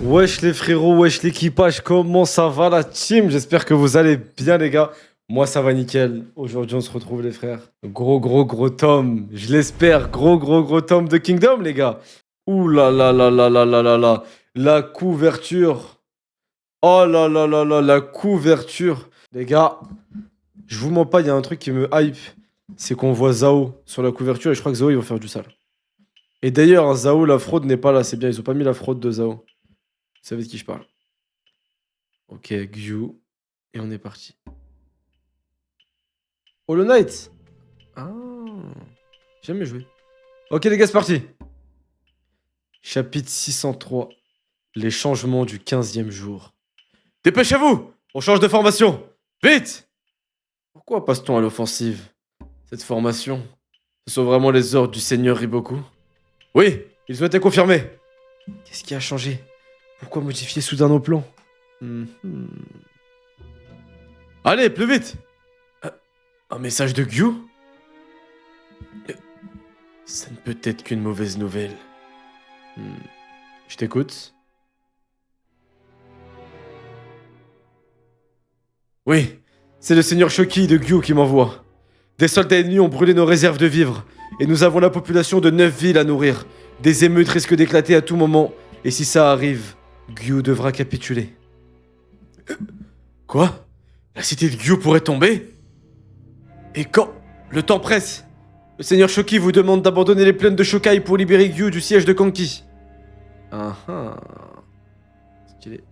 Wesh les frérots, wesh l'équipage, comment ça va la team? J'espère que vous allez bien les gars. Moi ça va nickel. Aujourd'hui on se retrouve les frères. Gros tome, je l'espère, gros tome de Kingdom les gars. Ouh là. La couverture. Oh là, la couverture. Les gars, je vous mens pas, il y a un truc qui me hype. C'est qu'on voit Zhao sur la couverture et je crois que Zhao il va faire du sale. Et d'ailleurs, hein, Zhao, la fraude n'est pas là, c'est bien, ils ont pas mis la fraude de Zhao. Vous savez de qui je parle. Ok, Gyu. Et on est parti. Hollow Knight. Ah. Jamais joué. Ok les gars, c'est parti. Chapitre 603. Les changements du 15e jour. Dépêchez-vous. On change de formation. Vite. Pourquoi passe-t-on à l'offensive? Cette formation, ce sont vraiment les ordres du seigneur Riboku? Oui, ils ont été confirmés. Qu'est-ce qui a changé? Pourquoi modifier soudain nos plans? Allez, plus vite! Un message de Gyu? Ça ne peut être qu'une mauvaise nouvelle. Je t'écoute. Oui, c'est le seigneur Shoki de Gyu qui m'envoie. Des soldats ennemis ont brûlé nos réserves de vivres, et nous avons la population de 9 villes à nourrir. Des émeutes risquent d'éclater à tout moment, et si ça arrive, Gyu devra capituler. Quoi? La cité de Gyu pourrait tomber? Et quand? Le temps presse. Le seigneur Shoki vous demande d'abandonner les plaines de Shokai pour libérer Gyu du siège de Kanki. Ah ah. Stylé.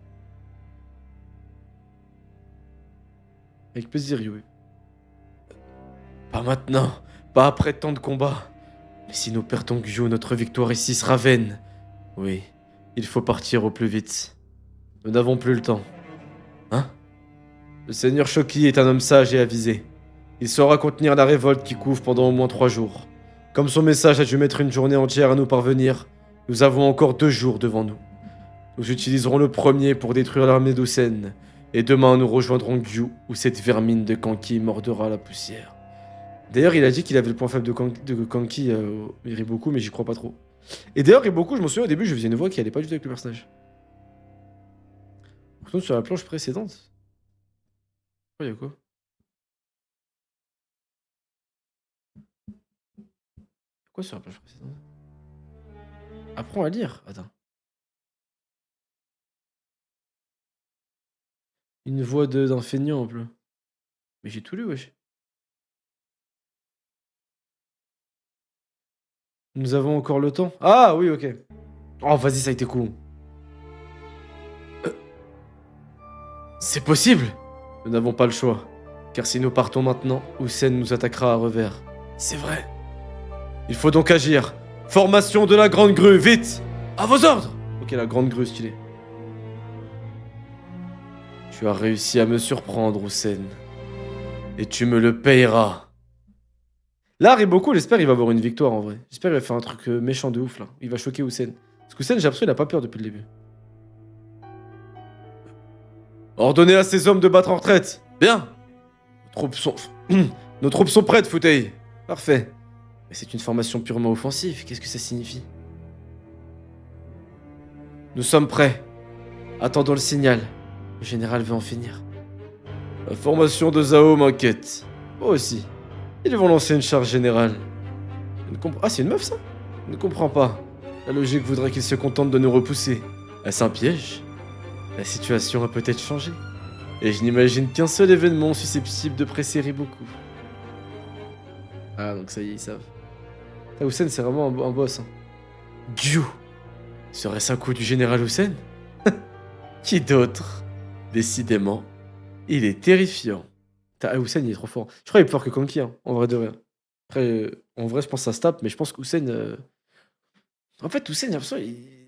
Avec plaisir, Yui. Pas maintenant, pas après tant de combats. Mais si nous perdons Gyu, notre victoire ici sera vaine. Oui, il faut partir au plus vite. Nous n'avons plus le temps. Hein? Le seigneur Shoki est un homme sage et avisé. Il saura contenir la révolte qui couvre pendant au moins 3 jours. Comme son message a dû mettre une journée entière à nous parvenir, nous avons encore 2 jours devant nous. Nous utiliserons le premier pour détruire l'armée d'Usen, et demain nous rejoindrons Gyu, où cette vermine de Kanki mordera la poussière. D'ailleurs, il a dit qu'il avait le point faible de Kanki, Riboku, mais j'y crois pas trop. Et d'ailleurs, Riboku, je m'en souviens au début, je faisais une voix qui allait pas du tout avec le personnage. Par contre, sur la planche précédente... Oh, y'a quoi? Quoi sur la planche précédente? Apprends à lire. Attends. Une voix d'un feignant, un peu. Mais j'ai tout lu, wesh. Nous avons encore le temps. Ah, oui, ok. Oh, vas-y, ça a été cool. C'est possible! Nous n'avons pas le choix. Car si nous partons maintenant, Usen nous attaquera à revers. C'est vrai. Il faut donc agir. Formation de la grande grue, vite! À vos ordres! Ok, la grande grue, stylé. Tu as réussi à me surprendre, Usen. Et tu me le payeras. Là, Riboku, j'espère il va avoir une victoire en vrai. J'espère qu'il va faire un truc méchant de ouf là. Il va choquer Usen. Parce que Usen, j'ai l'impression qu'il a pas peur depuis le début. Ordonnez à ces hommes de battre en retraite. Bien. Nos troupes sont prêtes, Futei. Parfait. Mais c'est une formation purement offensive. Qu'est-ce que ça signifie? Nous sommes prêts. Attendons le signal. Le général veut en finir. La formation de Zhao m'inquiète. Moi aussi. Ils vont lancer une charge générale. Ah, c'est une meuf ça? Je ne comprends pas. La logique voudrait qu'ils se contentent de nous repousser. Est-ce un piège? La situation a peut-être changé. Et je n'imagine qu'un seul événement susceptible de presser Riboku. Ah, donc ça y est, ils savent. Usen, c'est vraiment un boss. Hein. Gyu! Serait-ce un coup du général Usen? Qui d'autre? Décidément, il est terrifiant. Usen, il est trop fort. Je crois qu'il est plus fort que Kanki, hein, en vrai de vrai. Après, en vrai, je pense que ça se tape, mais je pense qu'Usen... En fait, Usen, j'ai l'impression,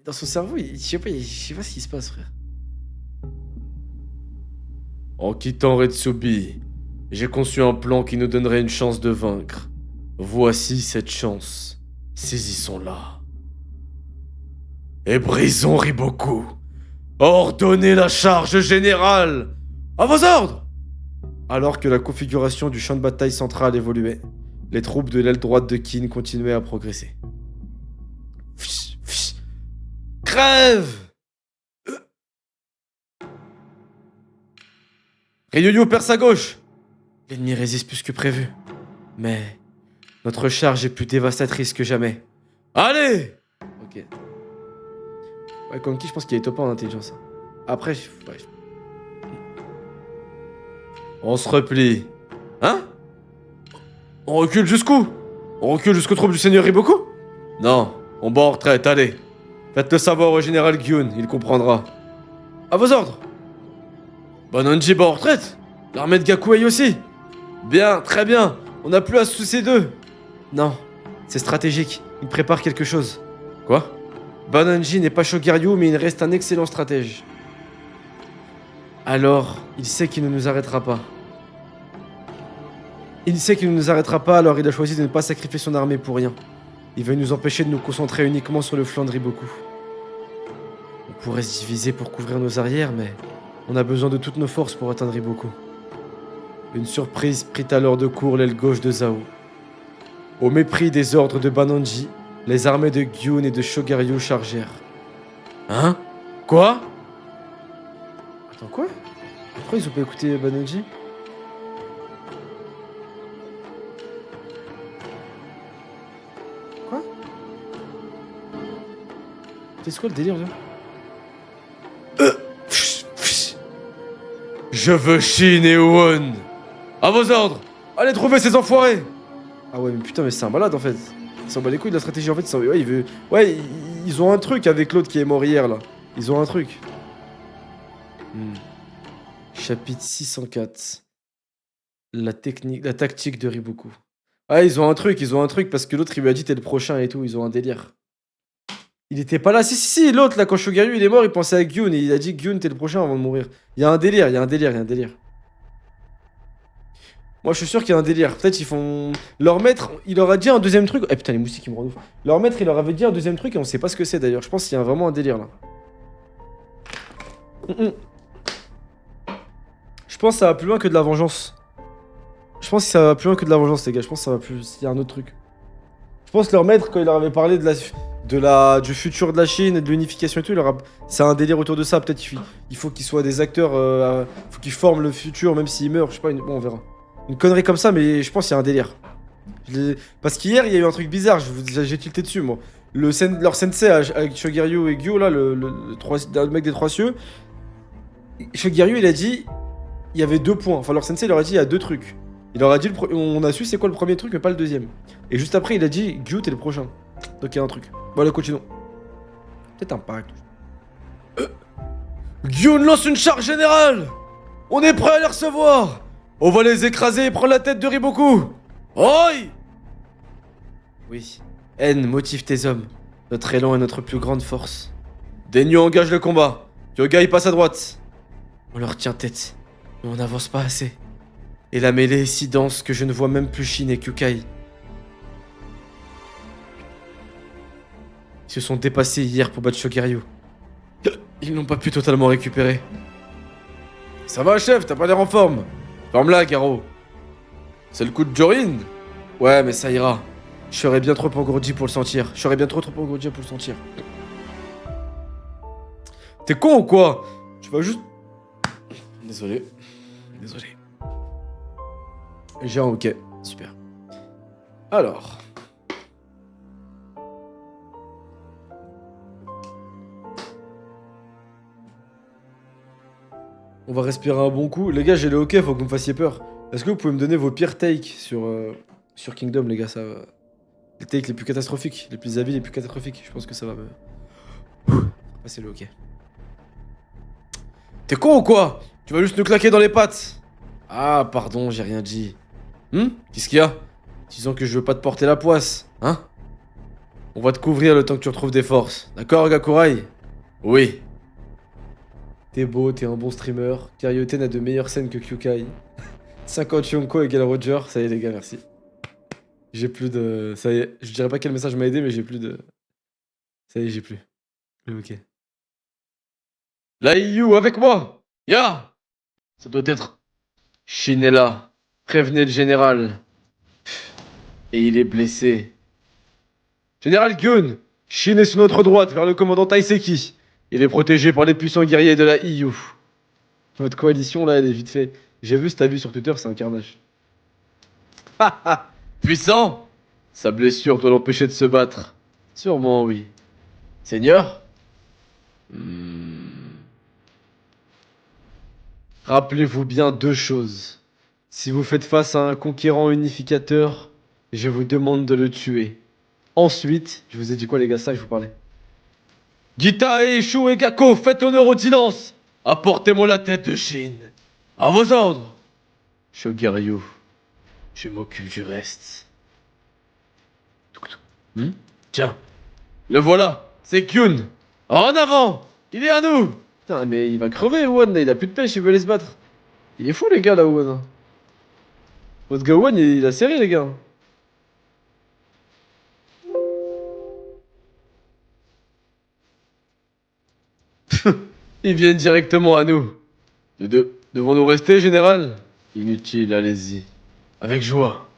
dans son cerveau, je sais pas ce qui se passe, frère. En quittant Retsubi, j'ai conçu un plan qui nous donnerait une chance de vaincre. Voici cette chance. Saisissons-la. Et brisons Riboku. Ordonnez la charge générale. À vos ordres! Alors que la configuration du champ de bataille central évoluait, les troupes de l'aile droite de Kin continuaient à progresser. Crève! Ryoyu perd sa gauche. L'ennemi résiste plus que prévu. Mais notre charge est plus dévastatrice que jamais. Allez! Ok. Ouais, Konki, je pense qu'il est top en intelligence. Après, ouais. On se replie. Hein? On recule jusqu'où? On recule jusqu'aux troupes du seigneur Riboku? Non, on bat en retraite, allez. Faites-le savoir au général Gyun, il comprendra. À vos ordres. Banonji bat en retraite? L'armée de Gakuei aussi? Bien, très bien. On n'a plus à se soucier d'eux. Non, c'est stratégique. Il prépare quelque chose. Quoi? Banonji n'est pas Shogaryu, mais il reste un excellent stratège. Alors, il sait qu'il ne nous arrêtera pas. Il sait qu'il ne nous arrêtera pas, alors il a choisi de ne pas sacrifier son armée pour rien. Il veut nous empêcher de nous concentrer uniquement sur le flanc de Riboku. On pourrait se diviser pour couvrir nos arrières, mais on a besoin de toutes nos forces pour atteindre Riboku. Une surprise prit alors de court l'aile gauche de Zhao. Au mépris des ordres de Banonji, les armées de Gyun et de Shogaryu chargèrent. Hein? Quoi? Attends, quoi? Pourquoi ils ont pas écouté Banonji? Quoi? C'est quoi le délire là? Je veux Shin et Won. À vos ordres. Allez trouver ces enfoirés. Ah ouais, mais putain, mais c'est un malade en fait. Il s'en bat les couilles de la stratégie en fait. Ouais, il veut... Ouais, ils ont un truc avec l'autre qui est mort hier là. Ils ont un truc. Chapitre 604. La tactique de Riboku. Ah, ils ont un truc parce que l'autre il lui a dit t'es le prochain et tout. Ils ont un délire. Il était pas là. Si, l'autre là, quand Shogaryu il est mort, il pensait à Gyun et il a dit Gyun t'es le prochain avant de mourir. Il y a un délire. Moi je suis sûr qu'il y a un délire. Peut-être ils font. Leur maître, il leur a dit un deuxième truc. Eh putain, les moustiques ils me rendent ouf. Leur maître il leur avait dit un deuxième truc et on sait pas ce que c'est d'ailleurs. Je pense qu'il y a vraiment un délire là. Je pense que ça va plus loin que de la vengeance. Je pense que ça va plus loin que de la vengeance, les gars. Je pense que ça va plus. Il y a un autre truc. Je pense que leur maître, quand il leur avait parlé du futur de la Chine et de l'unification et tout, c'est un délire autour de ça. Peut-être il faut qu'ils soient des acteurs, faut qu'ils forment le futur, même s'ils meurent. Je sais pas, bon, on verra. Une connerie comme ça, mais je pense qu'il y a un délire. Parce qu'hier, il y a eu un truc bizarre, j'ai tilté dessus, moi. Leur sensei avec Shogaryu et Gyu, là, le mec des trois cieux, Shogaryu, il a dit, il y avait 2 points. Enfin, leur sensei, il leur a dit, il y a 2 trucs. Il leur a dit, on a su c'est quoi le premier truc, mais pas le deuxième. Et juste après, il a dit, Gyu, t'es le prochain. Donc il y a un truc. Bon, allez, continuons. Peut-être un pack. Gyu lance une charge générale. On est prêt à les recevoir. On va les écraser et prendre la tête de Riboku. Oi! Oui. N, motive tes hommes. Notre élan est notre plus grande force. Denyu engage le combat. Kyoga, il passe à droite. On leur tient tête, mais on n'avance pas assez. Et la mêlée est si dense que je ne vois même plus Shin et Kyukai. Ils se sont dépassés hier pour battre Shogaryu. Ils n'ont pas pu totalement récupérer. Ça va, chef, t'as pas l'air en forme. Forme-la, Garo. C'est le coup de Jorin? Ouais, mais ça ira. Je serais bien trop engourdi pour le sentir. T'es con ou quoi? Tu vas juste... Désolé. J'ai un ok. Super. Alors... On va respirer un bon coup. Les gars, j'ai le hockey, faut que vous me fassiez peur. Est-ce que vous pouvez me donner vos pires takes sur Kingdom, les gars, ça va... Les takes les plus catastrophiques, les plus avis, les plus catastrophiques. Je pense que ça va me... passer le hockey. T'es con ou quoi? Tu vas juste nous claquer dans les pattes. Ah, pardon, j'ai rien dit. Qu'est-ce qu'il y a? Disons que je veux pas te porter la poisse, hein? On va te couvrir le temps que tu retrouves des forces. D'accord, Gakurai? Oui. T'es beau, t'es un bon streamer. Karyoten a de meilleures scènes que Kyukai. 50 Yonko égale Roger. Ça y est, les gars, merci. J'ai plus de... Ça y est, je dirais pas quel message m'a aidé, mais j'ai plus de... Ça y est, j'ai plus. Ok. La EU avec moi. Ya. Ça doit être... Shin est là. Prévenez le général. Et il est blessé. Général Gun, Shin est sur notre droite vers le commandant Taiseki. Il est protégé par les puissants guerriers de la EU. Votre coalition là, elle est vite fait. J'ai vu cet avis sur Twitter, c'est un carnage. Puissant? Sa blessure doit l'empêcher de se battre. Sûrement, oui. Seigneur? Rappelez-vous bien deux choses. Si vous faites face à un conquérant unificateur, je vous demande de le tuer. Ensuite, je vous ai dit quoi les gars, ça je vous parlais. Gita et Shu et Gakko, faites honneur au silence. Apportez-moi la tête de Shin. À vos ordres. Shogaryu, je m'occupe du reste. Tiens, le voilà, c'est Kyun. En avant, il est à nous. Putain, mais il va crever, One, là, il a plus de pêche, il veut aller se battre. Il est fou, les gars, là, One. Votre gars, One, il a serré, les gars. Ils viennent directement à nous. Devons-nous rester, général? Inutile, allez-y. Avec joie.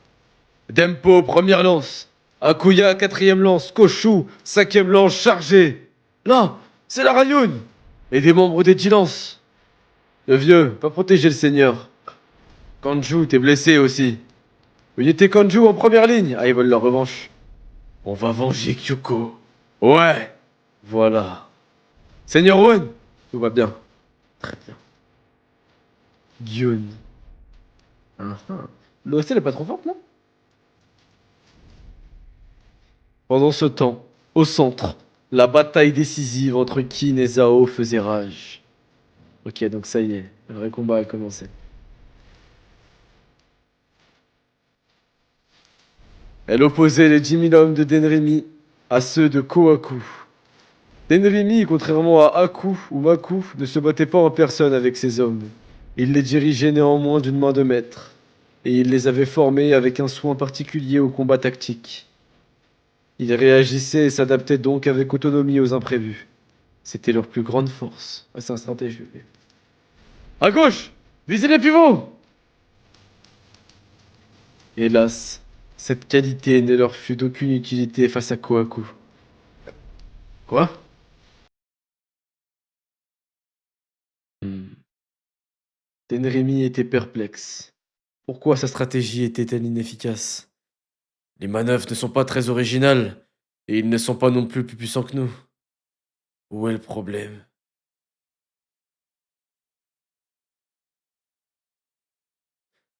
Dempo, première lance. Akuya, quatrième lance. Koshu, cinquième lance, chargée. Là, c'est la Rayun. Et des membres des 10 lances. Le vieux, pas protéger le seigneur. Kanju, t'es blessé aussi. Unité Kanju en première ligne. Ah, ils veulent leur revanche. On va venger Kyuko. Ouais. Voilà. Seigneur One, tout va bien. Très bien. Gyun. L'OST, elle est pas trop forte, non? Pendant ce temps, au centre, la bataille décisive entre Kin et Zhao faisait rage. Ok, donc ça y est, le vrai combat a commencé. Elle opposait les 10 000 hommes de Denrimi à ceux de Kohaku. Denrimi, contrairement à Haku ou Maku, ne se battait pas en personne avec ses hommes. Il les dirigeait néanmoins d'une main de maître, et il les avait formés avec un soin particulier au combat tactique. Il réagissait et s'adaptait donc avec autonomie aux imprévus. C'était leur plus grande force. Ah, c'est un stratège. À gauche! Visez les pivots! Hélas, cette qualité ne leur fut d'aucune utilité face à Kohaku. Quoi? Tenrimi était perplexe. Pourquoi sa stratégie était-elle inefficace? Les manœuvres ne sont pas très originales, et ils ne sont pas non plus puissants que nous. Où est le problème?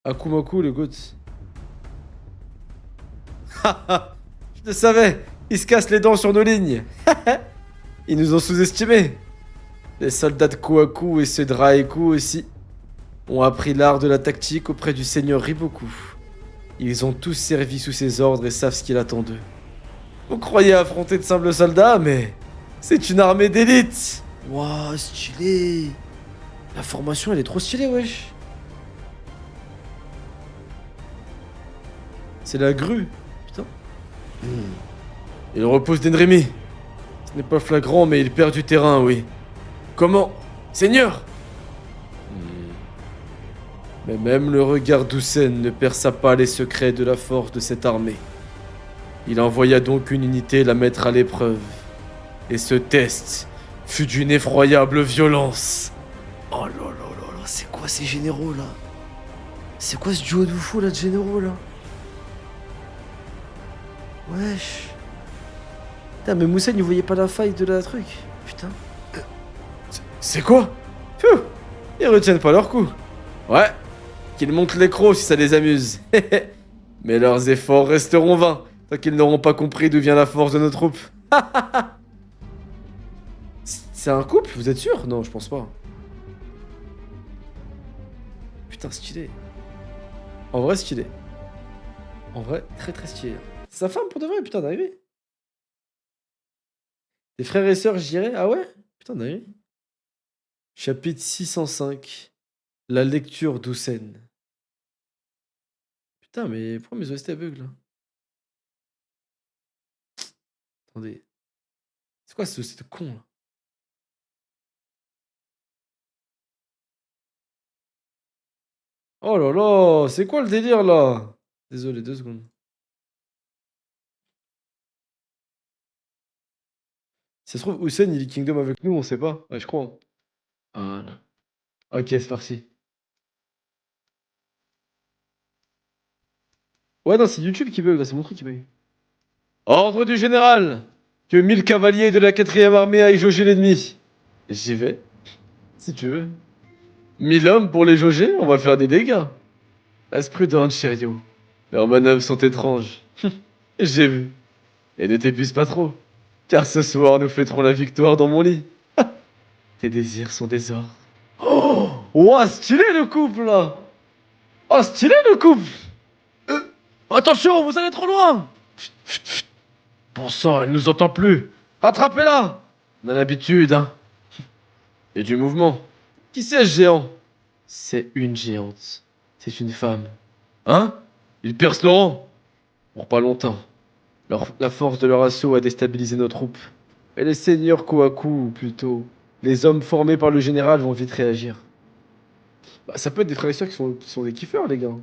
Akumaku, le GOAT. Haha, je le savais, ils se cassent les dents sur nos lignes. Ils nous ont sous-estimés. Les soldats de Kohaku et ceux de Raeku aussi ont appris l'art de la tactique auprès du seigneur Riboku. Ils ont tous servi sous ses ordres et savent ce qu'il attend d'eux. Vous croyez affronter de simples soldats, mais c'est une armée d'élite. Waouh, stylé. La formation, elle est trop stylée, wesh. C'est la grue. Putain. Il repousse Denrimi. Ce n'est pas flagrant, mais il perd du terrain, oui. Comment? Seigneur! Mais même le regard d'Houssen ne perça pas les secrets de la force de cette armée. Il envoya donc une unité la mettre à l'épreuve. Et ce test fut d'une effroyable violence. Oh là là là là, c'est quoi ces généraux là? C'est quoi ce duo de fou là de généraux là? Wesh. Putain, mais Moussen, il voyait pas la faille de la truc. Putain. C'est quoi? Pfiou. Ils retiennent pas leur coup. Ouais. Qu'ils montent les crocs si ça les amuse. Mais leurs efforts resteront vains, tant qu'ils n'auront pas compris d'où vient la force de nos troupes. C'est un couple, vous êtes sûr? Non, je pense pas. Putain, stylé. En vrai, stylé. En vrai, très très stylé. C'est sa femme pour de vrai, putain, d'arriver. Tes frères et sœurs, je dirais. Ah ouais? Putain, d'arriver. Chapitre 605. La lecture d'Houssen. Putain, mais pourquoi mes OST bug là? Attendez. C'est quoi ce OST de con là? Oh là là, c'est quoi le délire là? Désolé, 2 secondes. Si ça se trouve, Hussein, il est Kingdom avec nous, on sait pas. Ouais, je crois. Voilà. Ok, c'est parti. Ouais, non, c'est YouTube qui bug, là, c'est mon truc qui bug. Ordre du général! Que 1000 cavaliers de la 4e armée aillent jauger l'ennemi. J'y vais, si tu veux. 1000 hommes pour les jauger, on va faire des dégâts. Reste prudente, Shiryu. Leurs manœuvres sont étranges. J'ai vu. Et ne t'épuise pas trop. Car ce soir, nous fêterons la victoire dans mon lit. Tes désirs sont des ordres. Oh! Ouah, stylé le couple, là! Oh, stylé le couple! Attention, vous allez trop loin! Bon sang, elle nous entend plus. Rattrapez-la! On a l'habitude, hein. Et du mouvement. Qui c'est ce géant? C'est une géante. C'est une femme. Hein? Ils percent le rang. Pour pas longtemps. La force de leur assaut a déstabilisé nos troupes. Et les seigneurs Kohaku, ou plutôt, les hommes formés par le général vont vite réagir. Bah, ça peut être des frères et sœurs qui sont des kiffeurs, les gars.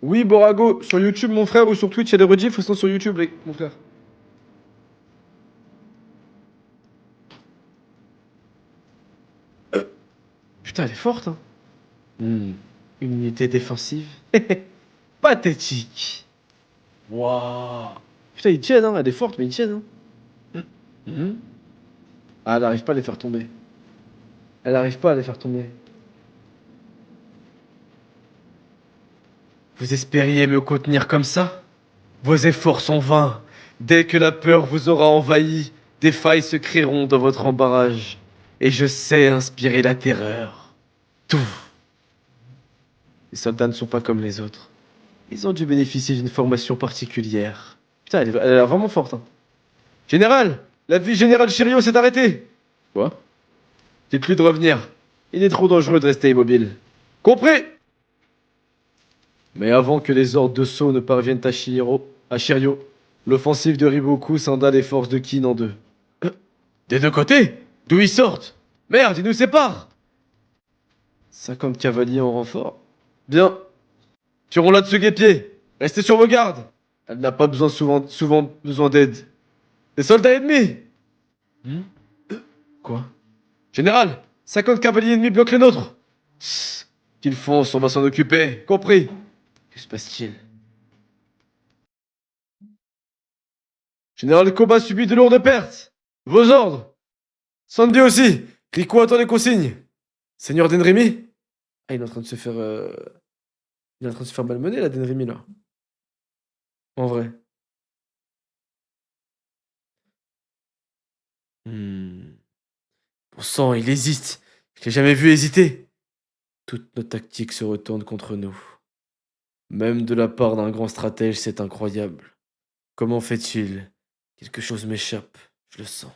Oui, Borago, sur YouTube, mon frère, ou sur Twitch, il y a des rediffs, ou sinon sur YouTube, mon frère. Putain, elle est forte, hein. Une unité défensive. Pathétique. Waouh. Putain, ils tiennent, hein. Elle est forte, mais ils tiennent, hein. Ah, elle arrive pas à les faire tomber. Elle arrive pas à les faire tomber. Vous espériez me contenir comme ça? Vos efforts sont vains. Dès que la peur vous aura envahi, des failles se créeront dans votre embarrage. Et je sais inspirer la terreur. Tout. Les soldats ne sont pas comme les autres. Ils ont dû bénéficier d'une formation particulière. Putain, elle a l'air vraiment forte, hein. Général, la vie générale Shiryu s'est arrêtée. Quoi? Dites-lui de revenir. Il est trop dangereux de rester immobile. Compris? Mais avant que les ordres de Sceaux ne parviennent à Shiryu, l'offensive de Riboku scinda les forces de Kin en deux. Des deux côtés? D'où ils sortent? Merde, ils nous séparent! 50 cavaliers en renfort. Bien. Tirons là de ce guépier. Restez sur vos gardes. Elle n'a pas besoin souvent besoin d'aide. Des soldats ennemis! Quoi? Général, 50 cavaliers ennemis bloquent les nôtres. Qu'ils foncent, on va s'en occuper. Compris? Que se passe-t-il? Général, le combat subit de lourdes pertes. Vos ordres. Sandy aussi. Rico attend les consignes. Seigneur Denrimi? Ah, il est en train de se faire... Il est en train de se faire malmener, là, Denrimi, là. En vrai. Bon sang, il hésite. Je l'ai jamais vu hésiter. Toutes nos tactiques se retournent contre nous. Même de la part d'un grand stratège, c'est incroyable. Comment fait-il? Quelque chose m'échappe, je le sens.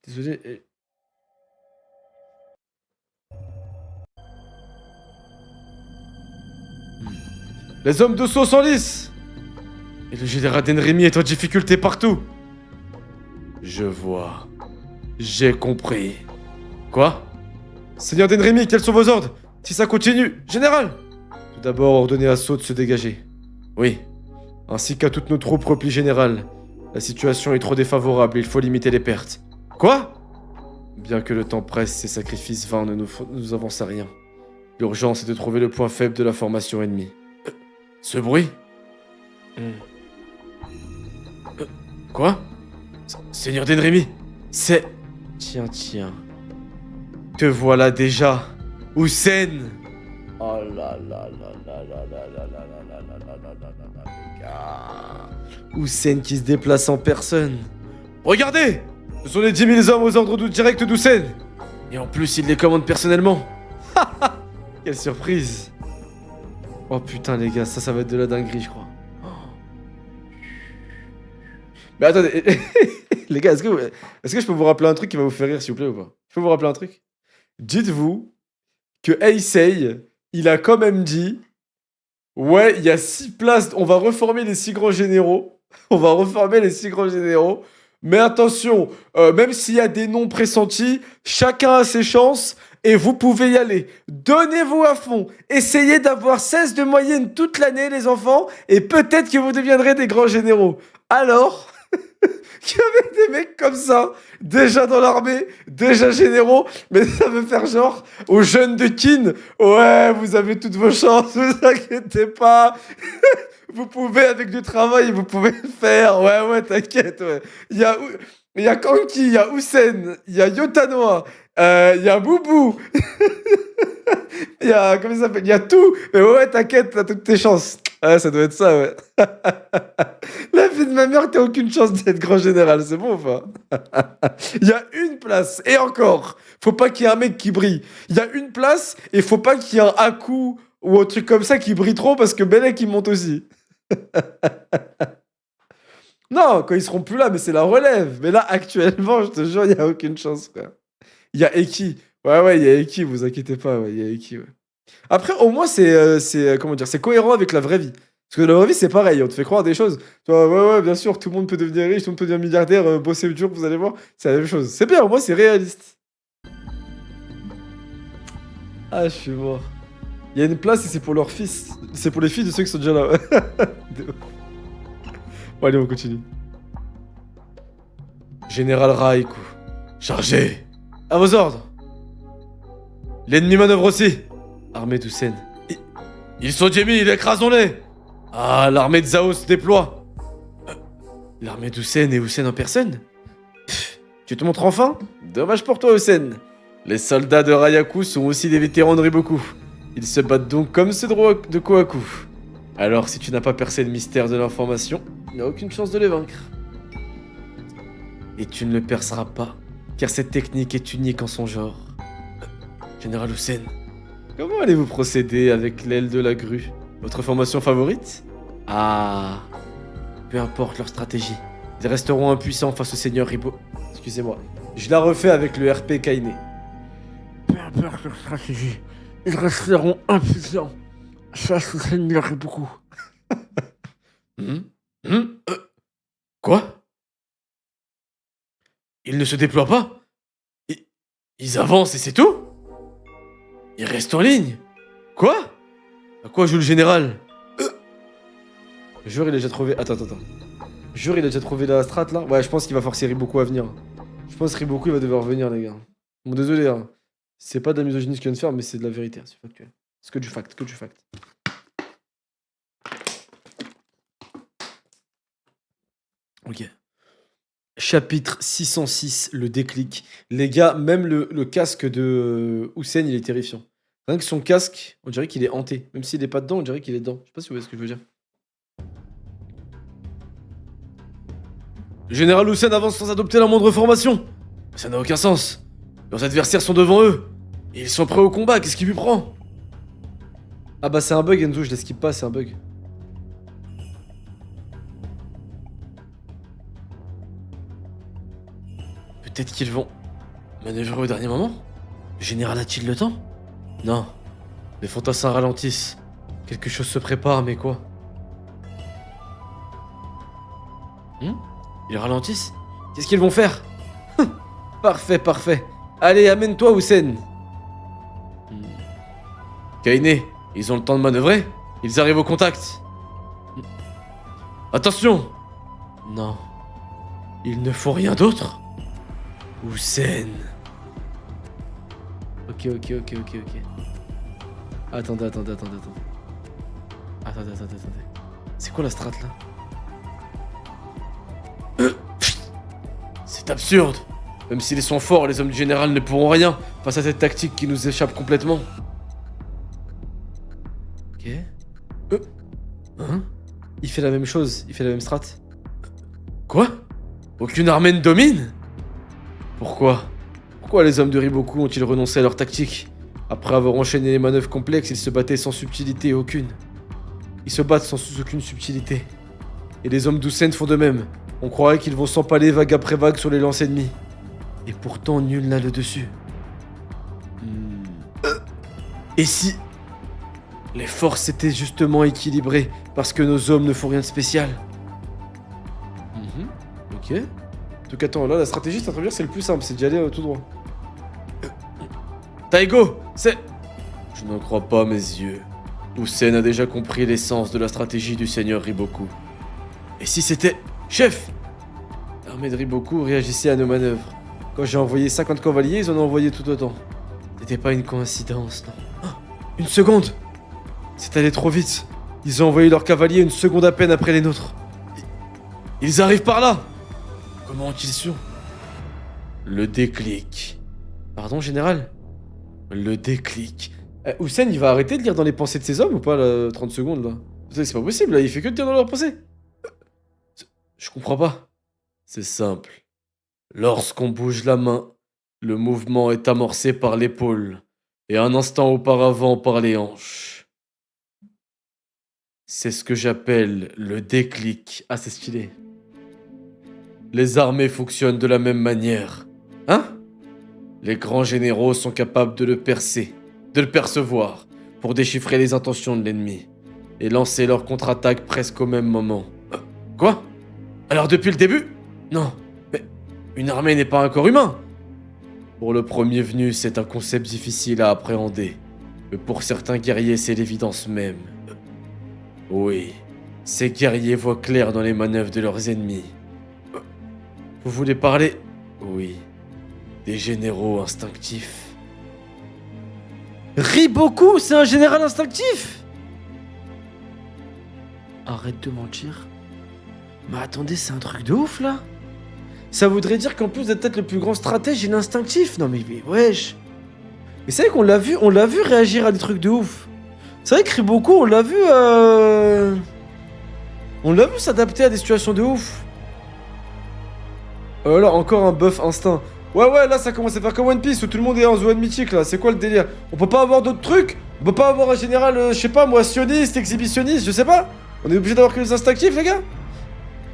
Désolé. Les hommes de Sceaux s'enlissent. Et le général Denrimi est en difficulté partout. Je vois. J'ai compris. Quoi? Seigneur Denrimi, quels sont vos ordres? Si ça continue, général! Tout d'abord, ordonnez à Sceaux de se dégager. Oui. Ainsi qu'à toutes nos troupes, repli général. La situation est trop défavorable, il faut limiter les pertes. Quoi? Bien que le temps presse, ces sacrifices vains ne nous avancent à rien. L'urgence est de trouver le point faible de la formation ennemie. Ce bruit? Quoi? Seigneur Denrimi, c'est... Tiens. Te voilà déjà. Hussein! Oh là là là là là là là là là là là là là là là, les gars. Hussein qui se déplace en personne. Regardez! Ce sont les 10 000 hommes aux ordres directs d'Hussein! Et en plus, il les commande personnellement. Quelle surprise! Oh putain les gars, ça va être de la dinguerie je crois. Mais attendez, les gars, est-ce que je peux vous rappeler un truc qui va vous faire rire s'il vous plaît ou pas? Je peux vous rappeler un truc? Dites-vous que Heisei, il a quand même dit ouais, il y a 6 places, on va reformer les 6 grands généraux. On va reformer les 6 grands généraux. Mais attention, même s'il y a des noms pressentis, chacun a ses chances et vous pouvez y aller. Donnez-vous à fond. Essayez d'avoir 16 de moyenne toute l'année, les enfants, et peut-être que vous deviendrez des grands généraux. Alors, qu'il y avait des mecs comme ça, déjà dans l'armée, déjà généraux, mais ça veut faire genre aux jeunes de Kin. Ouais, vous avez toutes vos chances, vous inquiétez pas. Vous pouvez, avec du travail, vous pouvez le faire. Ouais, t'inquiète, ouais. Il y a Kanki, il y a Houssen, il y a Yotanoa, il y a Boubou, il y a, comment il s'appelle? Il y a tout. Mais ouais, t'inquiète, t'as toutes tes chances. Ouais, ça doit être ça, ouais. La vie de ma mère, t'as aucune chance d'être grand général, c'est bon ou pas? Il y a une place, et encore, faut pas qu'il y ait un mec qui brille. Il y a une place, et faut pas qu'il y ait un Haku ou un truc comme ça qui brille trop, parce que Belek, il monte aussi. Non, quand ils seront plus là, mais c'est la relève. Mais là, actuellement, je te jure, il y a aucune chance, frère. Il y a Eki. Ouais, il y a Eki, vous inquiétez pas, ouais, il y a Eki, ouais. Après, au moins, comment dire, c'est cohérent avec la vraie vie. Parce que la vraie vie, c'est pareil, on te fait croire des choses. Tu vois, ouais, bien sûr, tout le monde peut devenir riche, tout le monde peut devenir milliardaire, bosser dur, vous allez voir, c'est la même chose. C'est bien, au moins, c'est réaliste. Ah, je suis mort. Il y a une place et c'est pour leurs fils. C'est pour les filles de ceux qui sont déjà là. Bon, allez, on continue. Général Raikou. Chargé. À vos ordres. L'ennemi manœuvre aussi. Armée d'Houssen. Ils sont Jamie, écrasons-les. Ah, l'armée de Zao se déploie. L'armée d'Houssen et Houssen en personne? Pff, tu te montres enfin? Dommage pour toi, Houssen. Les soldats de Rayaku sont aussi des vétérans de Riboku. Ils se battent donc comme ceux de Kohaku. Alors, si tu n'as pas percé le mystère de l'information, il n'y a aucune chance de les vaincre. Et tu ne le perceras pas, car cette technique est unique en son genre. Général Houssen, comment allez-vous procéder avec l'aile de la grue? Votre formation favorite? Ah, peu importe leur stratégie, ils resteront impuissants face au seigneur Ribo. Excusez-moi, je la refais avec le RP Kainé. Peu importe leur stratégie, ils resteront impuissants face au seigneur Riboku. Quoi? Ils ne se déploient pas? Ils avancent et c'est tout? Ils restent en ligne? Quoi? À quoi joue le général? Jure, il a déjà trouvé... Attends. Jure, il a déjà trouvé la strat, là? Ouais, je pense qu'il va forcer Riboku à venir. Je pense que Riboku, il va devoir venir, les gars. Bon, désolé, hein. C'est pas de la misogynie ce qu'il vient de faire, mais c'est de la vérité, hein, c'est factuel. C'est que du fact, Ok. Chapitre 606, le déclic. Les gars, même le casque de Houssen, il est terrifiant. Rien que son casque, on dirait qu'il est hanté. Même s'il est pas dedans, on dirait qu'il est dedans. Je sais pas si vous voyez ce que je veux dire. Le général Houssen avance sans adopter la moindre formation. Ça n'a aucun sens. Leurs adversaires sont devant eux. Et ils sont prêts au combat, qu'est-ce qui lui prend? Ah bah c'est un bug, Enzo, je l'esquive pas, c'est un bug. Peut-être qu'ils vont manœuvrer au dernier moment? Le général a-t-il le temps? Non. Les fantassins ralentissent. Quelque chose se prépare, mais quoi? Ils ralentissent? Qu'est-ce qu'ils vont faire? Parfait. Allez, amène-toi, Houssen. Kainé, ils ont le temps de manœuvrer? Ils arrivent au contact. Attention! Non. Il ne faut rien d'autre? Houssen. Ok. Attendez. C'est quoi la strat là? C'est absurde. Même s'ils sont forts, les hommes du général ne pourront rien face à cette tactique qui nous échappe complètement. Ok. Il fait la même chose, il fait la même strat. Quoi? Aucune armée ne domine? Pourquoi les hommes de Riboku ont-ils renoncé à leur tactique? Après avoir enchaîné les manœuvres complexes, ils se battaient sans subtilité aucune. Ils se battent sans aucune subtilité. Et les hommes d'Houssen font de même. On croirait qu'ils vont s'empaler vague après vague sur les lances ennemies. Et pourtant, nul n'a le dessus. Et si les forces étaient justement équilibrées parce que nos hommes ne font rien de spécial? Ok. Donc attends, là la stratégie c'est c'est le plus simple, c'est d'y aller tout droit. Taigo, c'est... Je n'en crois pas mes yeux. Houssen a déjà compris l'essence de la stratégie du seigneur Riboku. Et si c'était... Chef! L'armée de Riboku réagissait à nos manœuvres. Quand j'ai envoyé 50 cavaliers, ils en ont envoyé tout autant. C'était pas une coïncidence, non. Ah, une seconde! C'est allé trop vite. Ils ont envoyé leurs cavaliers une seconde à peine après les nôtres. Ils arrivent par là! Comment ont-ils su? Le déclic. Pardon, général? Le déclic. Hussein, il va arrêter de lire dans les pensées de ses hommes ou pas, là, 30 secondes, là? C'est pas possible, là, il fait que de lire dans leurs pensées. Je comprends pas. C'est simple. Lorsqu'on bouge la main, le mouvement est amorcé par l'épaule et un instant auparavant par les hanches. C'est ce que j'appelle le déclic. Ah, c'est stylé. Les armées fonctionnent de la même manière. Hein? Les grands généraux sont capables de le percer, de le percevoir, pour déchiffrer les intentions de l'ennemi et lancer leur contre-attaque presque au même moment. Quoi? Alors depuis le début? Non, mais une armée n'est pas un corps humain. Pour le premier venu, c'est un concept difficile à appréhender. Mais pour certains guerriers, c'est l'évidence même. Oui, ces guerriers voient clair dans les manœuvres de leurs ennemis. Vous voulez parler? Oui, des généraux instinctifs. Riboku, c'est un général instinctif? Arrête de mentir. Mais attendez, c'est un truc de ouf là. Ça voudrait dire qu'en plus d'être peut-être le plus grand stratège, il est instinctif. Non mais wesh. Mais c'est vrai qu'on l'a vu réagir à des trucs de ouf. C'est vrai que Riboku, on l'a vu s'adapter à des situations de ouf. Là, encore un buff instinct. Ouais, là ça commence à faire comme One Piece où tout le monde est en zone mythique là. C'est quoi le délire? On peut pas avoir d'autres trucs? On peut pas avoir un général, je sais pas moi, sioniste, exhibitionniste, je sais pas? On est obligé d'avoir que les instinctifs, les gars?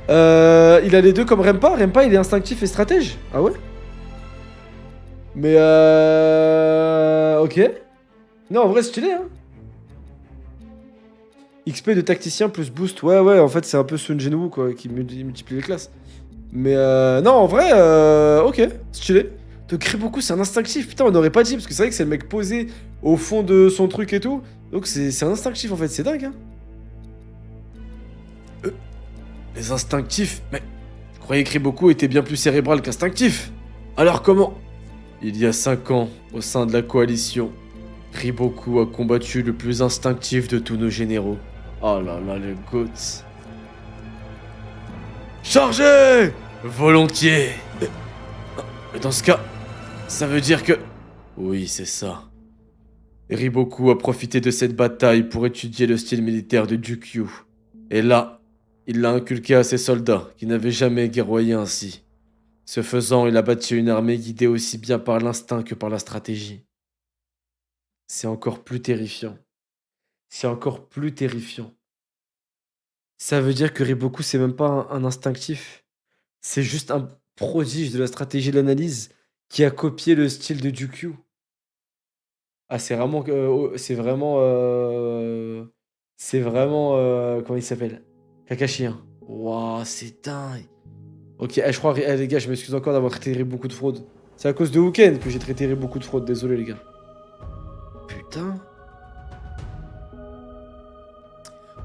Il a les deux comme Rempa. Rempa, il est instinctif et stratège. Ah ouais? Mais ok. Non, en vrai, c'est stylé, hein. XP de tacticien plus boost. Ouais, en fait, c'est un peu Sun Jinwoo, quoi, qui multiplie les classes. Mais non, en vrai, ok, stylé. De Riboku, c'est un instinctif. Putain, on n'aurait pas dit, parce que c'est vrai que c'est le mec posé au fond de son truc et tout. Donc, c'est un instinctif, en fait. C'est dingue, hein. Les instinctifs? Mais je croyais que Riboku était bien plus cérébral qu'instinctif. Alors comment? Il y a 5 ans, au sein de la coalition, Riboku a combattu le plus instinctif de tous nos généraux. Oh là là, le GOAT. Chargez! Volontiers! Mais dans ce cas, ça veut dire que... Oui, c'est ça. Riboku a profité de cette bataille pour étudier le style militaire de Jukyu. Et là, il l'a inculqué à ses soldats, qui n'avaient jamais guerroyé ainsi. Ce faisant, il a bâti une armée guidée aussi bien par l'instinct que par la stratégie. C'est encore plus terrifiant. C'est encore plus terrifiant. Ça veut dire que Riboku, c'est même pas un instinctif. C'est juste un prodige de la stratégie de l'analyse qui a copié le style de Jukyu. Ah, c'est vraiment... c'est vraiment... comment il s'appelle? Kakashi, hein. Waouh, c'est dingue. Ok, je crois, les gars, je m'excuse encore d'avoir traité Riboku de fraude. C'est à cause de Weekend que j'ai traité Riboku de fraude, désolé les gars. Putain.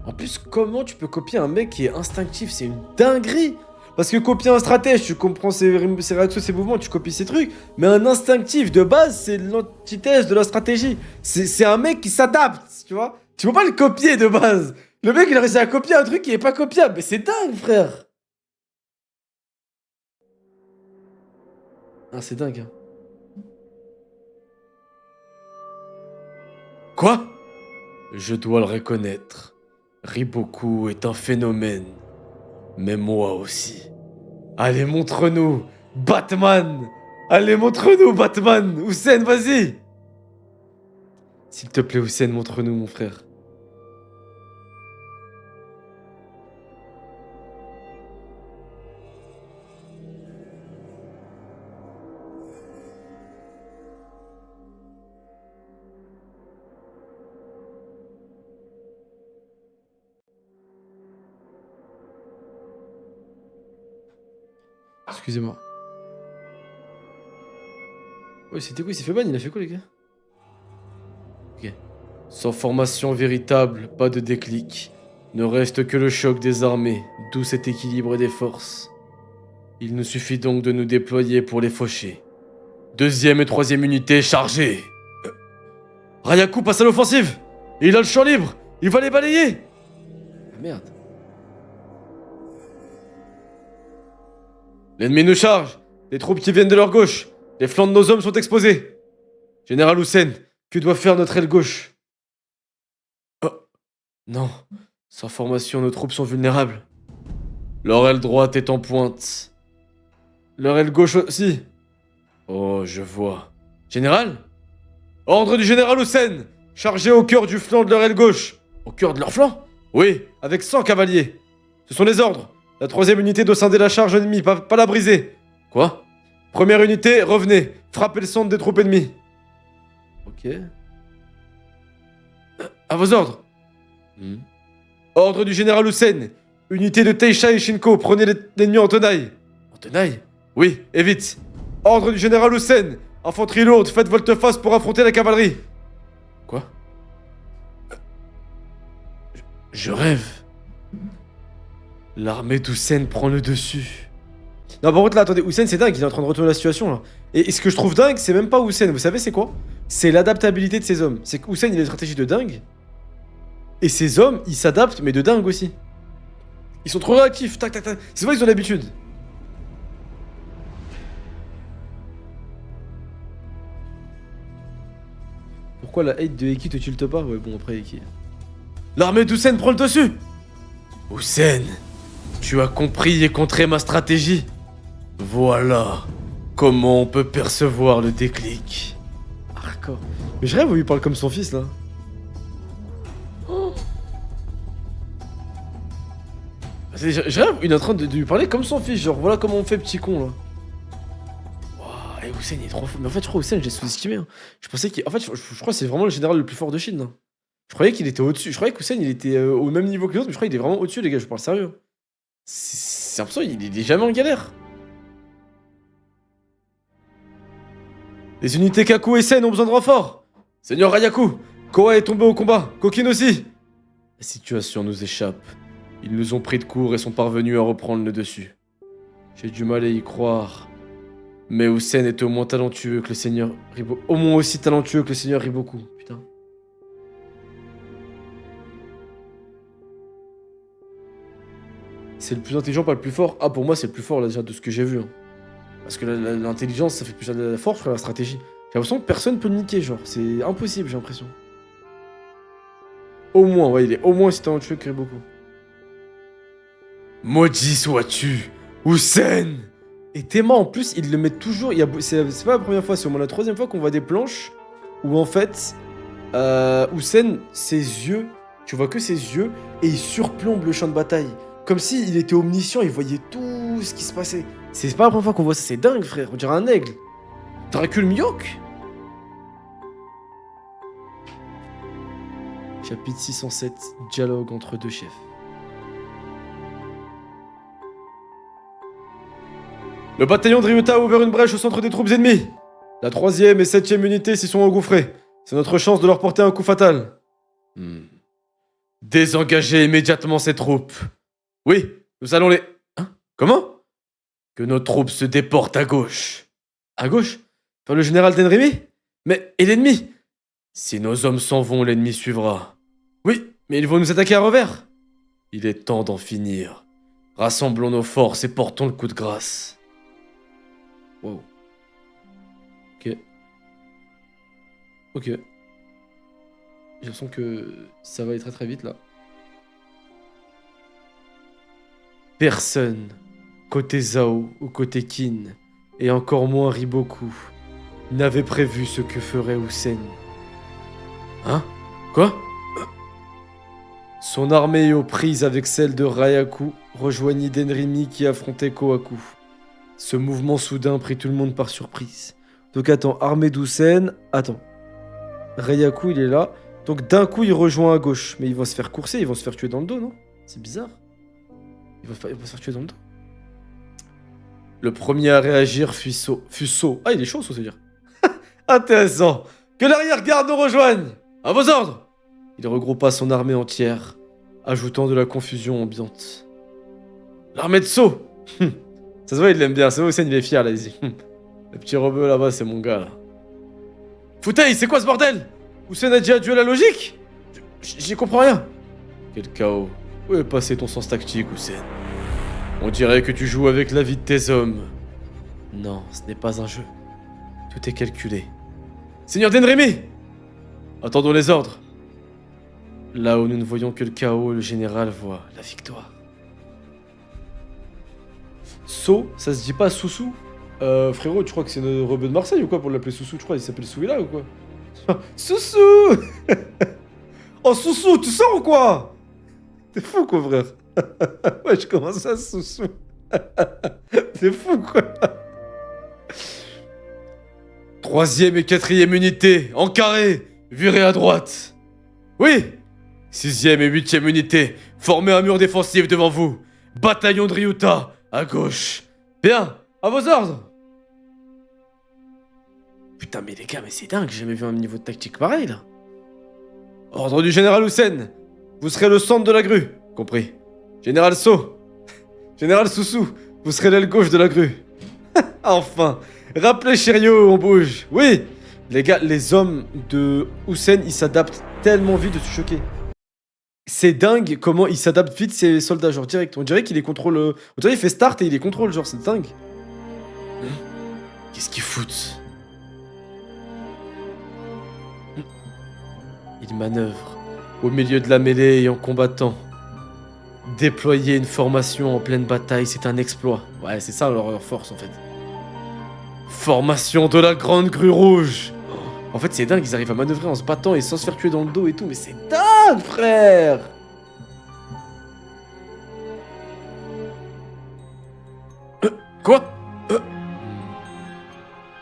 En plus, comment tu peux copier un mec qui est instinctif? C'est une dinguerie. Parce que copier un stratège, tu comprends ses réactions, ses mouvements, tu copies ses trucs. Mais un instinctif, de base, c'est l'antithèse de la stratégie. C'est un mec qui s'adapte, tu vois. Tu peux pas le copier de base. Le mec, il a réussi à copier un truc qui est pas copiable. Mais c'est dingue, frère. Ah, c'est dingue, hein. Quoi? Je dois le reconnaître. Riboku est un phénomène. Mais moi aussi. Allez, montre-nous, Batman! Allez, montre-nous, Batman! Hussein, vas-y! S'il te plaît, Hussein, montre-nous, mon frère. Excusez-moi. Ouais, c'était quoi? Il s'est fait ban, il a fait quoi, les gars? Ok. Sans formation véritable, pas de déclic. Ne reste que le choc des armées, d'où cet équilibre des forces. Il nous suffit donc de nous déployer pour les faucher. Deuxième et troisième unité chargées. Rayaku passe à l'offensive. Il a le champ libre. Il va les balayer. Ah merde. L'ennemi nous charge. Les troupes qui viennent de leur gauche. Les flancs de nos hommes sont exposés. Général Hussein, que doit faire notre aile gauche? Oh. Non. Sans formation, nos troupes sont vulnérables. Leur aile droite est en pointe. Leur aile gauche aussi. Oh, je vois. Général? Ordre du général Hussein. Chargé au cœur du flanc de leur aile gauche. Au cœur de leur flanc? Oui, avec 100 cavaliers. Ce sont les ordres. La troisième unité doit scinder la charge ennemie, pas la briser. Quoi? Première unité, revenez. Frappez le centre des troupes ennemies. Ok. À vos ordres. Ordre du général Hussein. Unité de Teisha et Shinko, prenez l'ennemi en tenaille. En tenaille? Oui, et vite. Ordre du général Hussein. Infanterie lourde, faites volte-face pour affronter la cavalerie. Quoi? Je rêve. L'armée d'Hussein prend le dessus. Non, par contre, là, attendez, Hussein, c'est dingue, il est en train de retourner la situation, là. Et ce que je trouve dingue, c'est même pas Hussein, vous savez, c'est quoi? C'est l'adaptabilité de ses hommes. C'est que Hussein, il a une stratégie de dingue. Et ses hommes, ils s'adaptent, mais de dingue aussi. Ils sont trop réactifs, tac, tac, tac. C'est vrai qu'ils ont l'habitude. Pourquoi la hate de Eki te tilte pas? Ouais, bon, après Eki. L'armée d'Hussein prend le dessus. Hussein, tu as compris et contré ma stratégie. Voilà comment on peut percevoir le déclic. Hardcore. Mais je rêve où il parle comme son fils là. Oh. Je rêve où il est en train de lui parler comme son fils, genre voilà comment on fait petit con là. Waouh, et Hussein il est trop fort. Mais en fait je crois Hussein j'ai sous-estimé. Hein. Je pensais qu'il... En fait je crois que c'est vraiment le général le plus fort de Chine. Hein. Je croyais qu'il était au-dessus. Je croyais que Hussein il était au même niveau que les autres, mais je crois qu'il est vraiment au-dessus les gars, je parle sérieux. C'est l'impression qu'il est jamais en galère. Les unités Kaku et Sen ont besoin de renfort. Seigneur Rayaku, Koa est tombé au combat, Kokin aussi. La situation nous échappe. Ils nous ont pris de court et sont parvenus à reprendre le dessus. J'ai du mal à y croire. Mais Hussein est au moins talentueux que le seigneur Riboku. Au moins aussi talentueux que le seigneur Riboku. Putain. C'est le plus intelligent, pas le plus fort. Ah, pour moi, c'est le plus fort là, déjà de ce que j'ai vu. Hein. Parce que l'intelligence, ça fait plus la force que la stratégie. J'ai l'impression que personne peut le niquer, genre. C'est impossible, j'ai l'impression. Au moins, ouais, il est au moins aussi talentueux que Riboku. Maudit sois-tu, Hussein! Et Théma, en plus, il le met toujours... C'est pas la première fois, c'est au moins la troisième fois qu'on voit des planches où, en fait, Hussein, ses yeux, tu vois que ses yeux, et il surplombe le champ de bataille. Comme s'il était omniscient, il voyait tout ce qui se passait. C'est pas la première fois qu'on voit ça, c'est dingue, frère. On dirait un aigle. Dracul Mioc. Chapitre 607, dialogue entre deux chefs. Le bataillon de Ryuta a ouvert une brèche au centre des troupes ennemies. La 3e et 7e unité s'y sont engouffrées. C'est notre chance de leur porter un coup fatal. Désengagez immédiatement ces troupes. Oui, nous allons les... Hein? Comment? Que nos troupes se déportent à gauche. À gauche? Vers le général Tenrimi? Mais... Et l'ennemi? Si nos hommes s'en vont, l'ennemi suivra. Oui, mais ils vont nous attaquer à revers. Il est temps d'en finir. Rassemblons nos forces et portons le coup de grâce. Wow. Ok. Ok. J'ai l'impression que ça va aller très très vite là. Personne, côté Zhao ou côté Qin, et encore moins Riboku, n'avait prévu ce que ferait Hussein. Hein? Quoi? Son armée aux prises avec celle de Rayaku rejoignit Denrimi qui affrontait Kohaku. Ce mouvement soudain prit tout le monde par surprise. Donc attends, armée d'Hussein... Attends. Rayaku, il est là. Donc d'un coup, il rejoint à gauche. Mais ils vont se faire courser, ils vont se faire tuer dans le dos, non? C'est bizarre. Ils vont se faire tuer dans le dos. Le premier à réagir fut So. Ah, il est chaud, So, c'est dire. Intéressant. Que l'arrière-garde nous rejoigne. À vos ordres. Il regroupa son armée entière, ajoutant de la confusion ambiante. L'armée de So. Ça se voit, il l'aime bien. Ça se voit, Hussein, il est fier, là. Il dit, le petit rebeu là-bas, c'est mon gars, là. Foutaille, c'est quoi ce bordel? Hussein a dit adieu à la logique? J'y comprends rien. Quel chaos. Où est passé ton sens tactique, Hussein? On dirait que tu joues avec la vie de tes hommes. Non, ce n'est pas un jeu. Tout est calculé. Seigneur Denremi! Attendons les ordres. Là où nous ne voyons que le chaos, le général voit la victoire. Ça se dit pas Soussou? Frérot, tu crois que c'est le rebeu de Marseille ou quoi pour l'appeler Soussou? Tu crois qu'il s'appelle Souila ou quoi? Soussou! Oh Soussou, tu sors ou quoi? T'es fou quoi, frère? Ouais, je commence à Soussou. T'es fou quoi? 3e et 4e unité, en carré, virez à droite. Oui! 6e et 8e unité, formez un mur défensif devant vous. Bataillon de Ryuta, à gauche. Bien, à vos ordres. Putain, mais les gars, mais c'est dingue, j'ai jamais vu un niveau de tactique pareil, là. Ordre du général Hussein. Vous serez le centre de la grue. Compris. Général So. Général Soussou, vous serez l'aile gauche de la grue. Enfin. Rappelez Chirio, on bouge. Oui. Les gars, les hommes de Hussein, ils s'adaptent tellement vite de se choquer. C'est dingue comment il s'adapte vite ces soldats, genre direct. On dirait qu'il les contrôle. On dirait qu'il fait start et il les contrôle, genre, c'est dingue. Qu'est-ce qu'ils foutent? Il manœuvre au milieu de la mêlée et en combattant. Déployer une formation en pleine bataille, c'est un exploit. Ouais, c'est ça leur force en fait. Formation de la grande grue rouge. En fait, c'est dingue, ils arrivent à manœuvrer en se battant et sans se faire tuer dans le dos et tout, mais c'est dingue, frère! Quoi?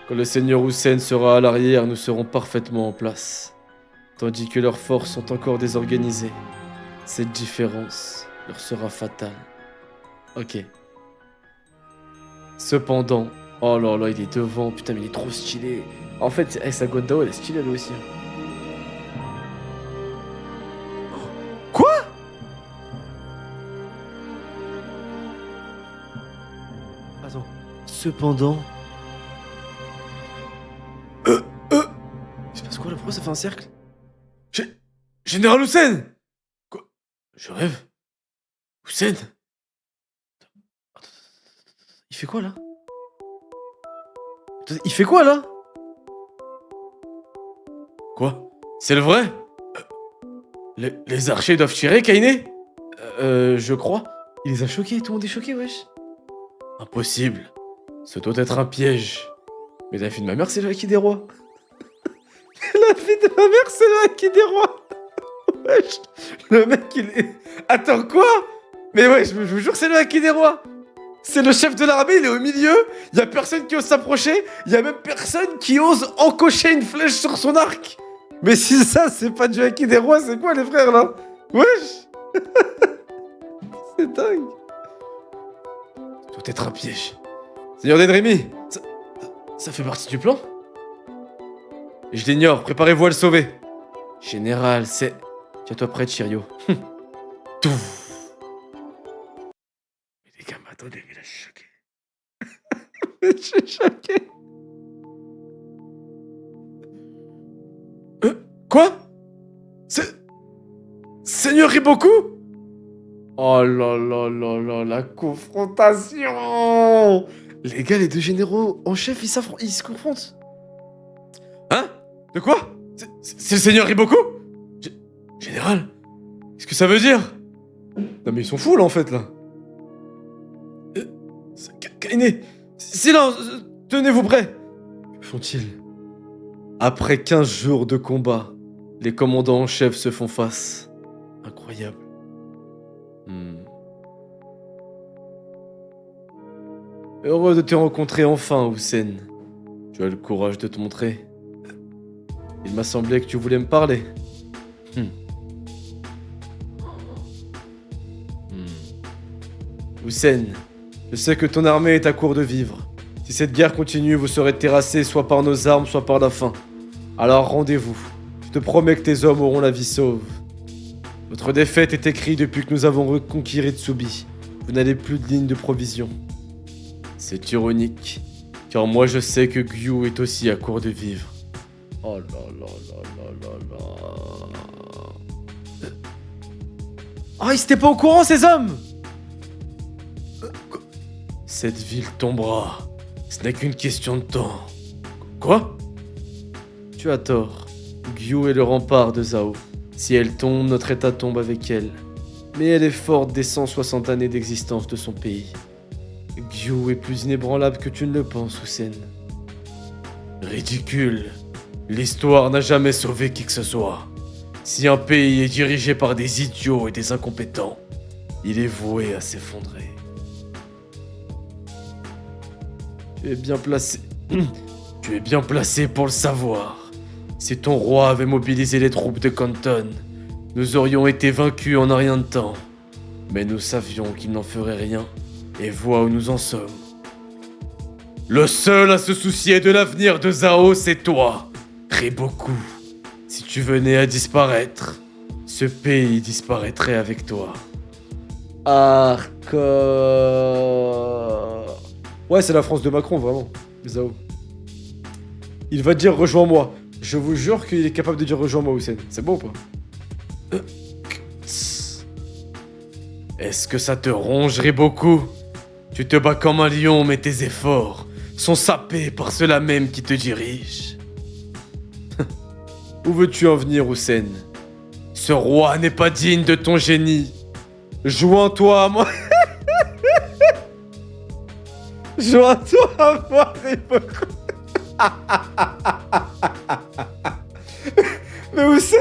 Quand le seigneur Hussein sera à l'arrière, nous serons parfaitement en place. Tandis que leurs forces sont encore désorganisées. Cette différence leur sera fatale. Ok. Cependant... Oh là là, il est devant. Putain, mais il est trop stylé. En fait, sa Gondao, elle est stylée, elle aussi. Quoi? Attends. Cependant... Il se passe quoi là? Pourquoi ça fait un cercle? Général Hussein! Quoi? Je rêve? Hussein? Il fait quoi là? Il fait quoi là? Quoi? C'est le vrai? Les archers doivent tirer, Kainé? Je crois. Il les a choqués, tout le monde est choqué, wesh. Impossible. Ce doit être un piège. Mais la fille de ma mère, c'est le Haki des rois. La fille de ma mère, c'est le Haki des rois. Wesh. Le mec, il est... Attends, quoi? Mais wesh, je vous jure, c'est le Haki des rois. C'est le chef de l'armée, il est au milieu, il y a personne qui ose s'approcher, il y a même personne qui ose encocher une flèche sur son arc. Mais si ça, c'est pas du Haki des rois, c'est quoi les frères là? Wesh. C'est dingue. Ça doit être un piège. Seigneur Denremi, ça fait partie du plan? Je l'ignore, préparez-vous à le sauver. Général, c'est... Tiens-toi prête, Chirio. Tout. Les gars, mais attendez, mais là, je suis choqué. Je suis choqué. Quoi? Seigneur Riboku? Oh là là là là, la confrontation! Les gars, les deux généraux en chef, ils se confrontent. Hein? De quoi? C'est le seigneur Riboku? Général? Qu'est-ce que ça veut dire? Non mais ils sont fous là en fait là. Kainé, silence, tenez-vous prêts. Que font-ils? Après 15 jours de combat, les commandants en chef se font face. Incroyable. Heureux de te rencontrer enfin, Hussein. Tu as le courage de te montrer. Il m'a semblé que tu voulais me parler. Hussein, je sais que ton armée est à court de vivres. Si cette guerre continue, vous serez terrassés soit par nos armes, soit par la faim. Alors rendez-vous. Je te promets que tes hommes auront la vie sauve. Votre défaite est écrite depuis que nous avons reconquis Ritsubi. Vous n'avez plus de ligne de provision. C'est ironique, car moi je sais que Gyu est aussi à court de vivre. Oh là là là là là là. Oh, ils étaient pas au courant, ces hommes! Cette ville tombera. Ce n'est qu'une question de temps. Quoi? Tu as tort. Gyu est le rempart de Zhao. Si elle tombe, notre état tombe avec elle. Mais elle est forte des 160 années d'existence de son pays. Gyu est plus inébranlable que tu ne le penses, Hussein. Ridicule. L'histoire n'a jamais sauvé qui que ce soit. Si un pays est dirigé par des idiots et des incompétents, il est voué à s'effondrer. Tu es bien placé. Tu es bien placé pour le savoir. Si ton roi avait mobilisé les troupes de Canton, nous aurions été vaincus en un rien de temps. Mais nous savions qu'il n'en ferait rien, et vois où nous en sommes. Le seul à se soucier de l'avenir de Zhao, c'est toi, Riboku. Si tu venais à disparaître, ce pays disparaîtrait avec toi. Hardcore. Ouais, c'est la France de Macron, vraiment. Zao. Il va dire rejoins-moi. Je vous jure qu'il est capable de dire rejoins-moi, Hussein. C'est bon ou pas? Est-ce que ça te rongerait beaucoup? Tu te bats comme un lion, mais tes efforts sont sapés par ceux-là même qui te dirigent. Où veux-tu en venir, Hussein? Ce roi n'est pas digne de ton génie. Joins-toi à moi. Joins-toi à moi, Riboku. Mais Hussein.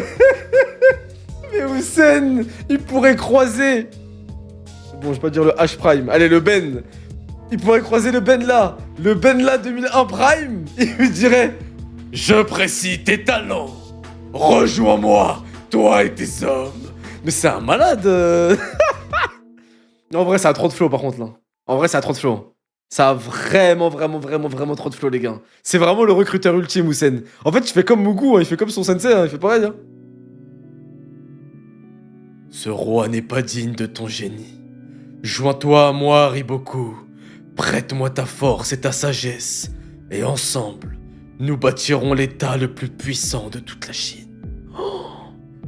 Mais Hussein, il pourrait croiser. Bon, je vais pas dire le H Prime. Allez, le Ben. Il pourrait croiser le Ben là. Le Ben là 2001 Prime. Il lui dirait Je précise tes talents. Rejoins-moi, toi et tes hommes. mais c'est un malade. En vrai, ça a trop de flow par contre là. En vrai, ça a trop de flow. Ça a vraiment trop de flow, les gars. C'est vraiment le recruteur ultime, Hussein. En fait, il fait comme Mugu, hein, il fait comme son sensei, hein, il fait pareil. Hein. Ce roi n'est pas digne de ton génie. Joins-toi à moi, Riboku. Prête-moi ta force et ta sagesse. Et ensemble, nous bâtirons l'état le plus puissant de toute la Chine.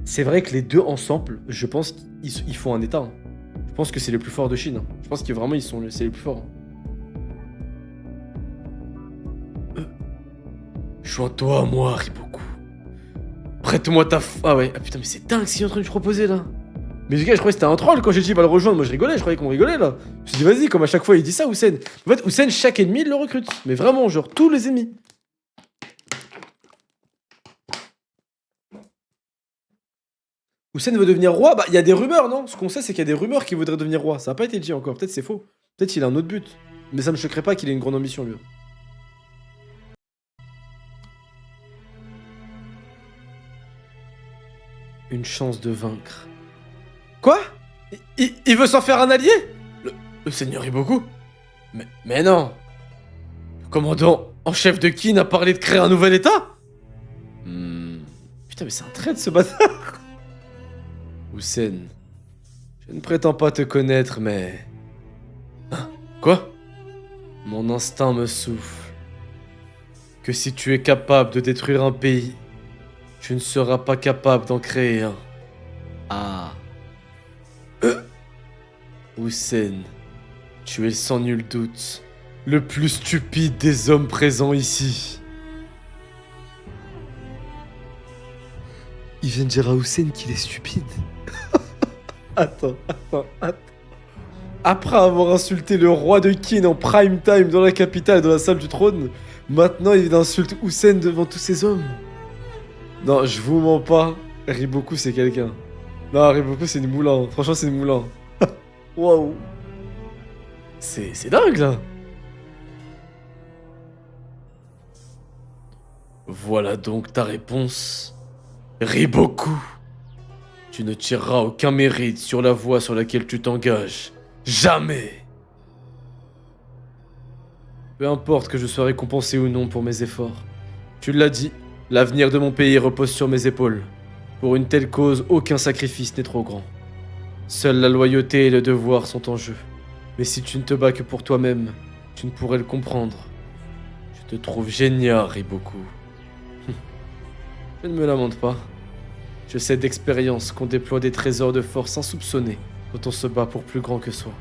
C'est vrai que les deux ensemble, je pense qu'ils font un état. Hein. Je pense que c'est les plus forts de Chine. Hein. Je pense que vraiment, c'est les plus forts. Hein. Joins-toi à moi, Riboku. Prête-moi ta Ah ouais, ah putain, mais c'est dingue ce qu'il est en train de me proposer là. Mais les gars, je croyais que c'était un troll quand j'ai dit il va le rejoindre. Moi, je rigolais, je croyais qu'on rigolait là. Je me suis dit, vas-y, comme à chaque fois, il dit ça, Hussein. En fait, Hussein, chaque ennemi, il le recrute. Mais vraiment, genre, tous les ennemis. Hussein veut devenir roi. Bah, il y a des rumeurs, non? Ce qu'on sait, c'est qu'il y a des rumeurs qu'il voudrait devenir roi. Ça n'a pas été dit encore. Peut-être c'est faux. Peut-être qu'il a un autre but. Mais ça me choquerait pas qu'il ait une grande ambition, lui. Une chance de vaincre. Quoi? Il veut s'en faire un allié? Le seigneur Riboku? Mais non. Le commandant en chef de Qin a parlé de créer un nouvel état? Putain, mais c'est un traître, ce bâtard. Hussein, je ne prétends pas te connaître, mais... Hein? Quoi? Mon instinct me souffle que si tu es capable de détruire un pays, tu ne seras pas capable d'en créer un. Ah. Hussein, tu es sans nul doute le plus stupide des hommes présents ici. Il vient de dire à Hussein qu'il est stupide. Attends. Après avoir insulté le roi de Qin en prime time dans la capitale, dans la salle du trône, maintenant il insulte Hussein devant tous ces hommes. Non, je vous mens pas. Riboku, c'est quelqu'un. Non, Riboku, c'est une moulin. Franchement, c'est une moulin. Waouh. C'est dingue, là. Voilà donc ta réponse. Riboku. Tu ne tireras aucun mérite sur la voie sur laquelle tu t'engages. Jamais. Peu importe que je sois récompensé ou non pour mes efforts. Tu l'as dit, l'avenir de mon pays repose sur mes épaules. Pour une telle cause, aucun sacrifice n'est trop grand. Seule la loyauté et le devoir sont en jeu. Mais si tu ne te bats que pour toi-même, tu ne pourrais le comprendre. Je te trouve génial, Riboku. Je ne me lamente pas. Je sais d'expérience qu'on déploie des trésors de force insoupçonnés quand on se bat pour plus grand que soi.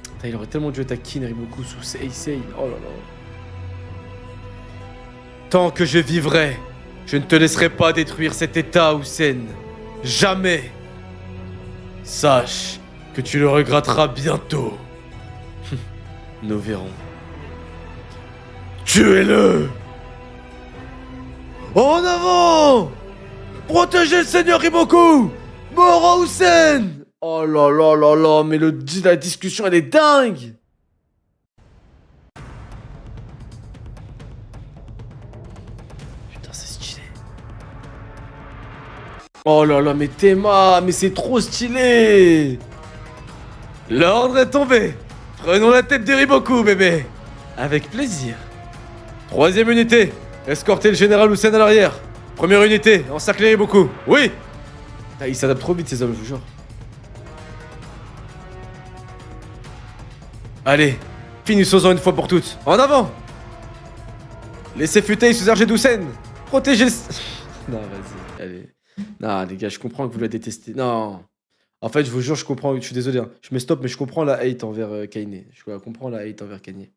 Putain, il aurait tellement dû être à Kin Riboku sous Seisei. Oh là là. Tant que je vivrai, je ne te laisserai pas détruire cet état, Usen. Jamais. Sache que tu le regretteras bientôt. Nous verrons. Tuez-le! En avant! Protégez le Seigneur Riboku! Mort à Usen! Oh là là là là, mais la discussion elle est dingue! Putain, c'est stylé. Oh là là, mais Théma, mais c'est trop stylé! L'ordre est tombé! Prenons la tête de Riboku, bébé! Avec plaisir. Troisième unité, escortez le général Usen à l'arrière. Première unité, encerclez Riboku. Oui! Ah, ils s'adaptent trop vite ces hommes, je vous jure. Allez, finissons-en une fois pour toutes. En avant! Laissez Futei sous RG d'Usen. Protégez le... Non, vas-y, allez. Non, les gars, je comprends que vous la détestez. Non. En fait, je vous jure, je comprends. Je suis désolé. Hein. Je me stoppe, mais je comprends la hate envers Kaine. Je comprends la hate envers Kaine.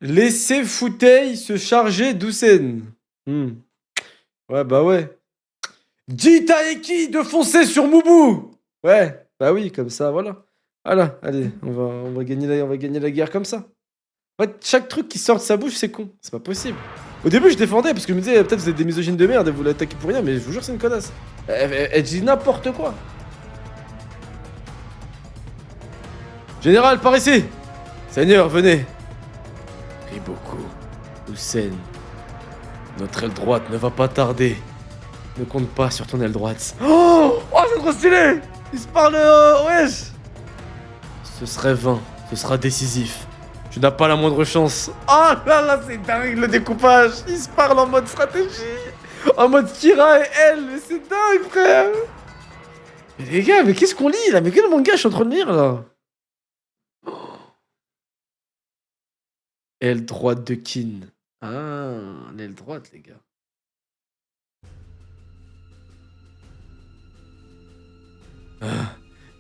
Laissez Futei se charger d'Usen. Ouais, bah ouais. Dis Taeki de foncer sur Mubu. Ouais, bah oui, comme ça, voilà. Voilà, allez, on va gagner la guerre comme ça. En fait, chaque truc qui sort de sa bouche, c'est con. C'est pas possible. Au début, je défendais parce que je me disais, peut-être vous êtes des misogynes de merde et vous l'attaquez pour rien, mais je vous jure, c'est une connasse. Elle dit n'importe quoi. Général, par ici. Seigneur, venez. Riboku, Usen. Notre aile droite ne va pas tarder. Ne compte pas sur ton aile droite. Oh, c'est trop stylé. Il se parle, wesh. Ce serait vain, ce sera décisif. Tu n'as pas la moindre chance. Oh là là, c'est dingue le découpage. Ils se parlent en mode stratégie. En mode Kira et elle. Mais c'est dingue, frère. Mais les gars, mais qu'est-ce qu'on lit là? Mais quel manga je suis en train de lire là? Aile droite de Kin. Ah, l'aile droite, les gars.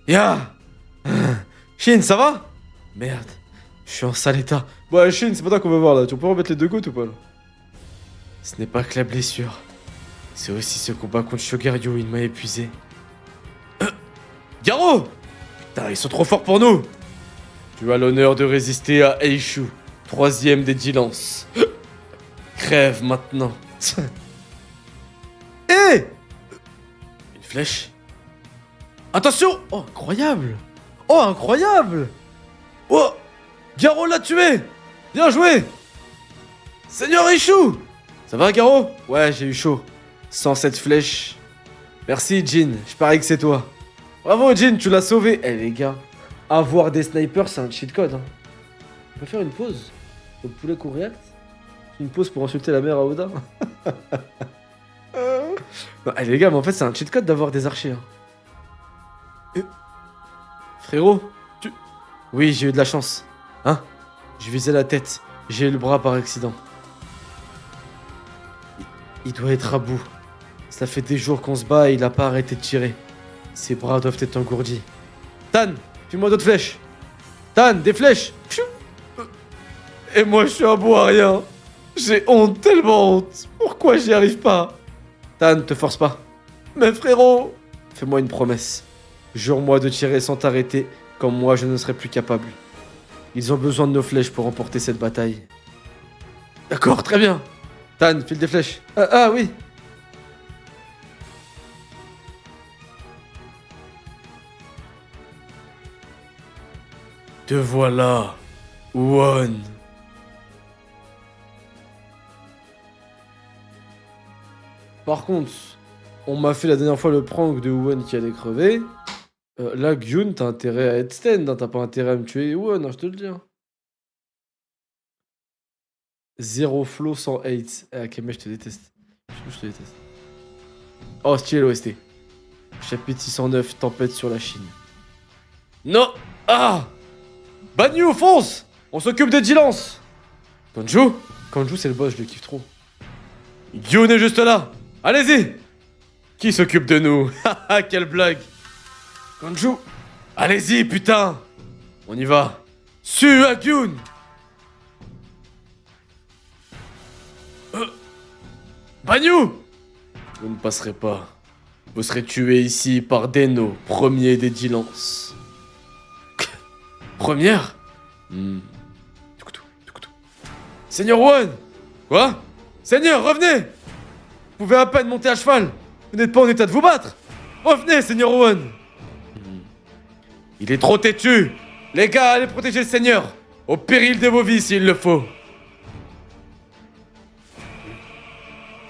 Ya! Shin, ça va? Merde. Je suis en sale état. Ouais, Shin, c'est pas toi qu'on veut voir là. Tu peux remettre les deux gouttes ou pas là? Ce n'est pas que la blessure. C'est aussi ce combat contre Shogaryu, il m'a épuisé. Garo! Putain, ils sont trop forts pour nous! Tu as l'honneur de résister à Eishu, troisième des 10 lances. Crève maintenant. Hé! Une flèche? Attention! Oh, incroyable! Oh, incroyable! Oh! Garo l'a tué! Bien joué! Seigneur Eishu! Ça va, Garo? Ouais, j'ai eu chaud. Sans cette flèche. Merci, Jin. Je parie que c'est toi. Bravo, Jin, tu l'as sauvé. Eh, les gars, avoir des snipers, c'est un cheat code. Hein. On peut faire une pause? Le poulet qu'on react? Une pause pour insulter la mère à Oda? Non, les gars, mais en fait, c'est un cheat code d'avoir des archers. Hein. Frérot, tu... Oui, j'ai eu de la chance. Hein? Je visais la tête. J'ai eu le bras par accident. Il doit être à bout. Ça fait des jours qu'on se bat et il a pas arrêté de tirer. Ses bras doivent être engourdis. Tan, file-moi d'autres flèches. Tan, des flèches. Et moi, je suis à bout à rien. J'ai honte, tellement honte. Pourquoi j'y arrive pas? Tan, te force pas. Mais frérot, fais-moi une promesse. Jure-moi de tirer sans t'arrêter, comme moi je ne serai plus capable. Ils ont besoin de nos flèches pour remporter cette bataille. D'accord, très bien. Tan, file des flèches. Ah oui. Te voilà, Won. Par contre, on m'a fait la dernière fois le prank de Won qui allait crever. Là, Gyun, t'as intérêt à être stand, hein, t'as pas intérêt à me tuer Won, hein, je te le dis. Hein. Zéro flow sans hate. Ah, Kame, je te déteste. Je te déteste. Oh, stylé l'OST. Chapitre 609, tempête sur la Chine. Non! Ah! Banyu, fonce! On s'occupe de Dilance! Kanju? Kanju, c'est le boss, je le kiffe trop. Gyun est juste là! Allez-y! Qui s'occupe de nous? Haha, quelle blague! Kanju! Allez-y, putain! On y va! Su à Gyun! Banyu! Vous ne passerez pas. Vous serez tué ici par Deno, premier des Dilance. Première? Tukutu, tukutu. Seigneur One! Quoi? Seigneur, revenez! Vous pouvez à peine monter à cheval. Vous n'êtes pas en état de vous battre. Revenez, Seigneur One! Il est trop têtu. Les gars, allez protéger le Seigneur. Au péril de vos vies s'il le faut.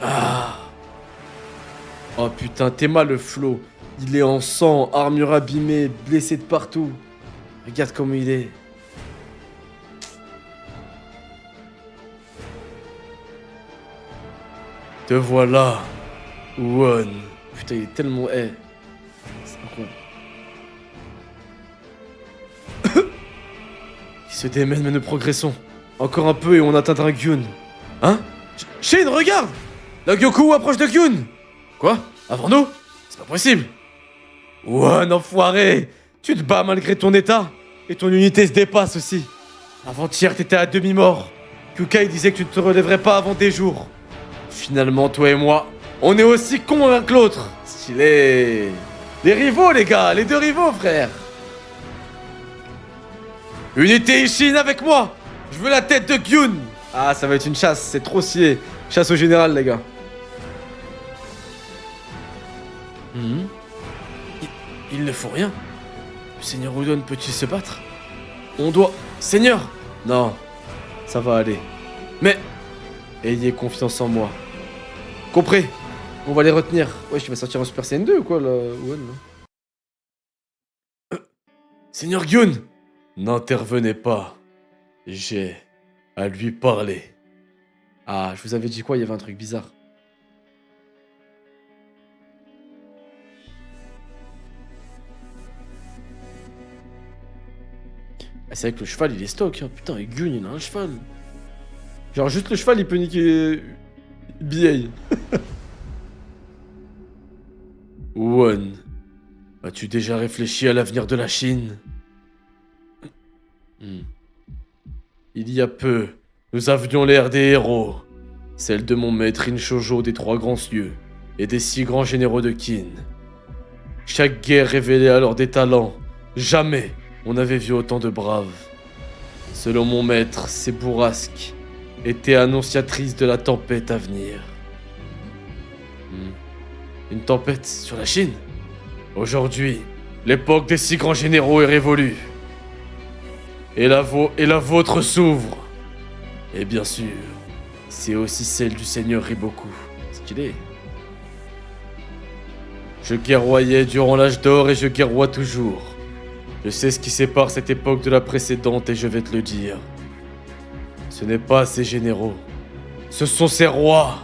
Ah. Oh putain, t'es mal le flot. Il est en sang, armure abîmée, blessé de partout. Regarde comment il est. Te voilà, One. Putain, il est tellement... c'est incroyable. Il se démène, mais nous progressons. Encore un peu et on atteindra Gyun. Hein? Shin, regarde! La Gyoku approche de Gyun! Quoi? Avant nous? C'est pas possible! One, enfoiré! Tu te bats malgré ton état, et ton unité se dépasse aussi. Avant-hier, t'étais à demi-mort. Kyukai disait que tu ne te relèverais pas avant des jours. Finalement, toi et moi, on est aussi cons l'un que l'autre. Stylé! Les rivaux, les gars! Les deux rivaux, frère! Unité Ishin avec moi! Je veux la tête de Gyun! Ah, ça va être une chasse, c'est trop stylé. Chasse au général, les gars. Il ne faut rien. Le Seigneur Udon peut-il se battre? On doit... Seigneur! Non, ça va aller. Mais... ayez confiance en moi. Compris? On va les retenir. Ouais, tu vas sortir en Super Saiyan 2 ou quoi, là, One, là? Seigneur Gyun! N'intervenez pas. J'ai à lui parler. Ah, je vous avais dit quoi, il y avait un truc bizarre. Ah, c'est vrai que le cheval, il est stock, hein. Putain, et Gyun, il a un cheval. Genre, juste le cheval, il peut niquer... BA. One, as-tu déjà réfléchi à l'avenir de la Chine? Il y a peu, nous avions l'air des héros. Celle de mon maître Rinchojo des Trois Grands Cieux et des Six Grands Généraux de Qin. Chaque guerre révélait alors des talents. Jamais on n'avait vu autant de braves. Selon mon maître, ces bourrasques étaient annonciatrices de la tempête à venir. Une tempête sur la Chine? Aujourd'hui, l'époque des Six Grands Généraux est révolue. Et la vôtre s'ouvre. Et bien sûr, c'est aussi celle du Seigneur Riboku. Stylé. Je guerroyais durant l'âge d'or et je guerroie toujours. Je sais ce qui sépare cette époque de la précédente et je vais te le dire. Ce n'est pas ces généraux. Ce sont ces rois.